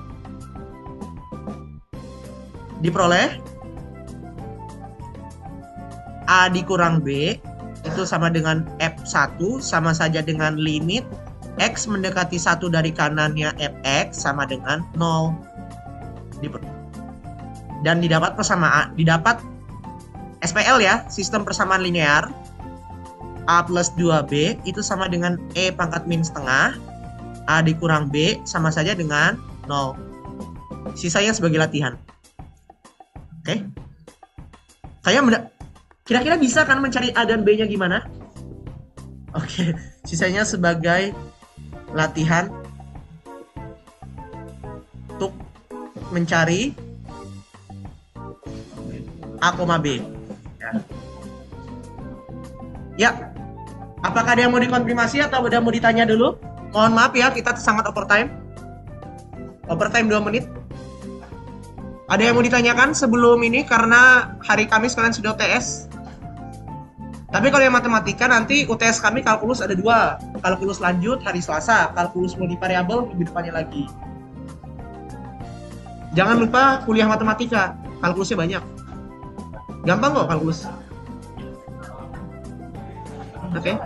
Diperoleh A dikurang B itu sama dengan F1 sama saja dengan limit X mendekati 1 dari kanannya Fx sama dengan 0. Dan didapat persamaan, didapat SPL ya, sistem persamaan linear. A plus 2B itu sama dengan E pangkat min setengah. A dikurang B sama saja dengan 0. Sisanya sebagai latihan. Oke. Kira-kira bisa kan mencari A dan B-nya gimana? Oke, sisanya sebagai latihan untuk mencari A, B. Ya. Apakah ada yang mau dikonfirmasi atau ada yang mau ditanya dulu? Mohon maaf ya, kita sangat overtime. Overtime 2 menit. Ada yang mau ditanyakan sebelum ini karena hari Kamis kalian sudah UTS? Tapi kalau yang matematika nanti UTS kami kalkulus ada 2. Kalkulus lanjut hari Selasa, kalkulus multivariabel minggu depannya lagi. Jangan lupa kuliah matematika, kalkulusnya banyak. Gampang kok kalkulus. Oke.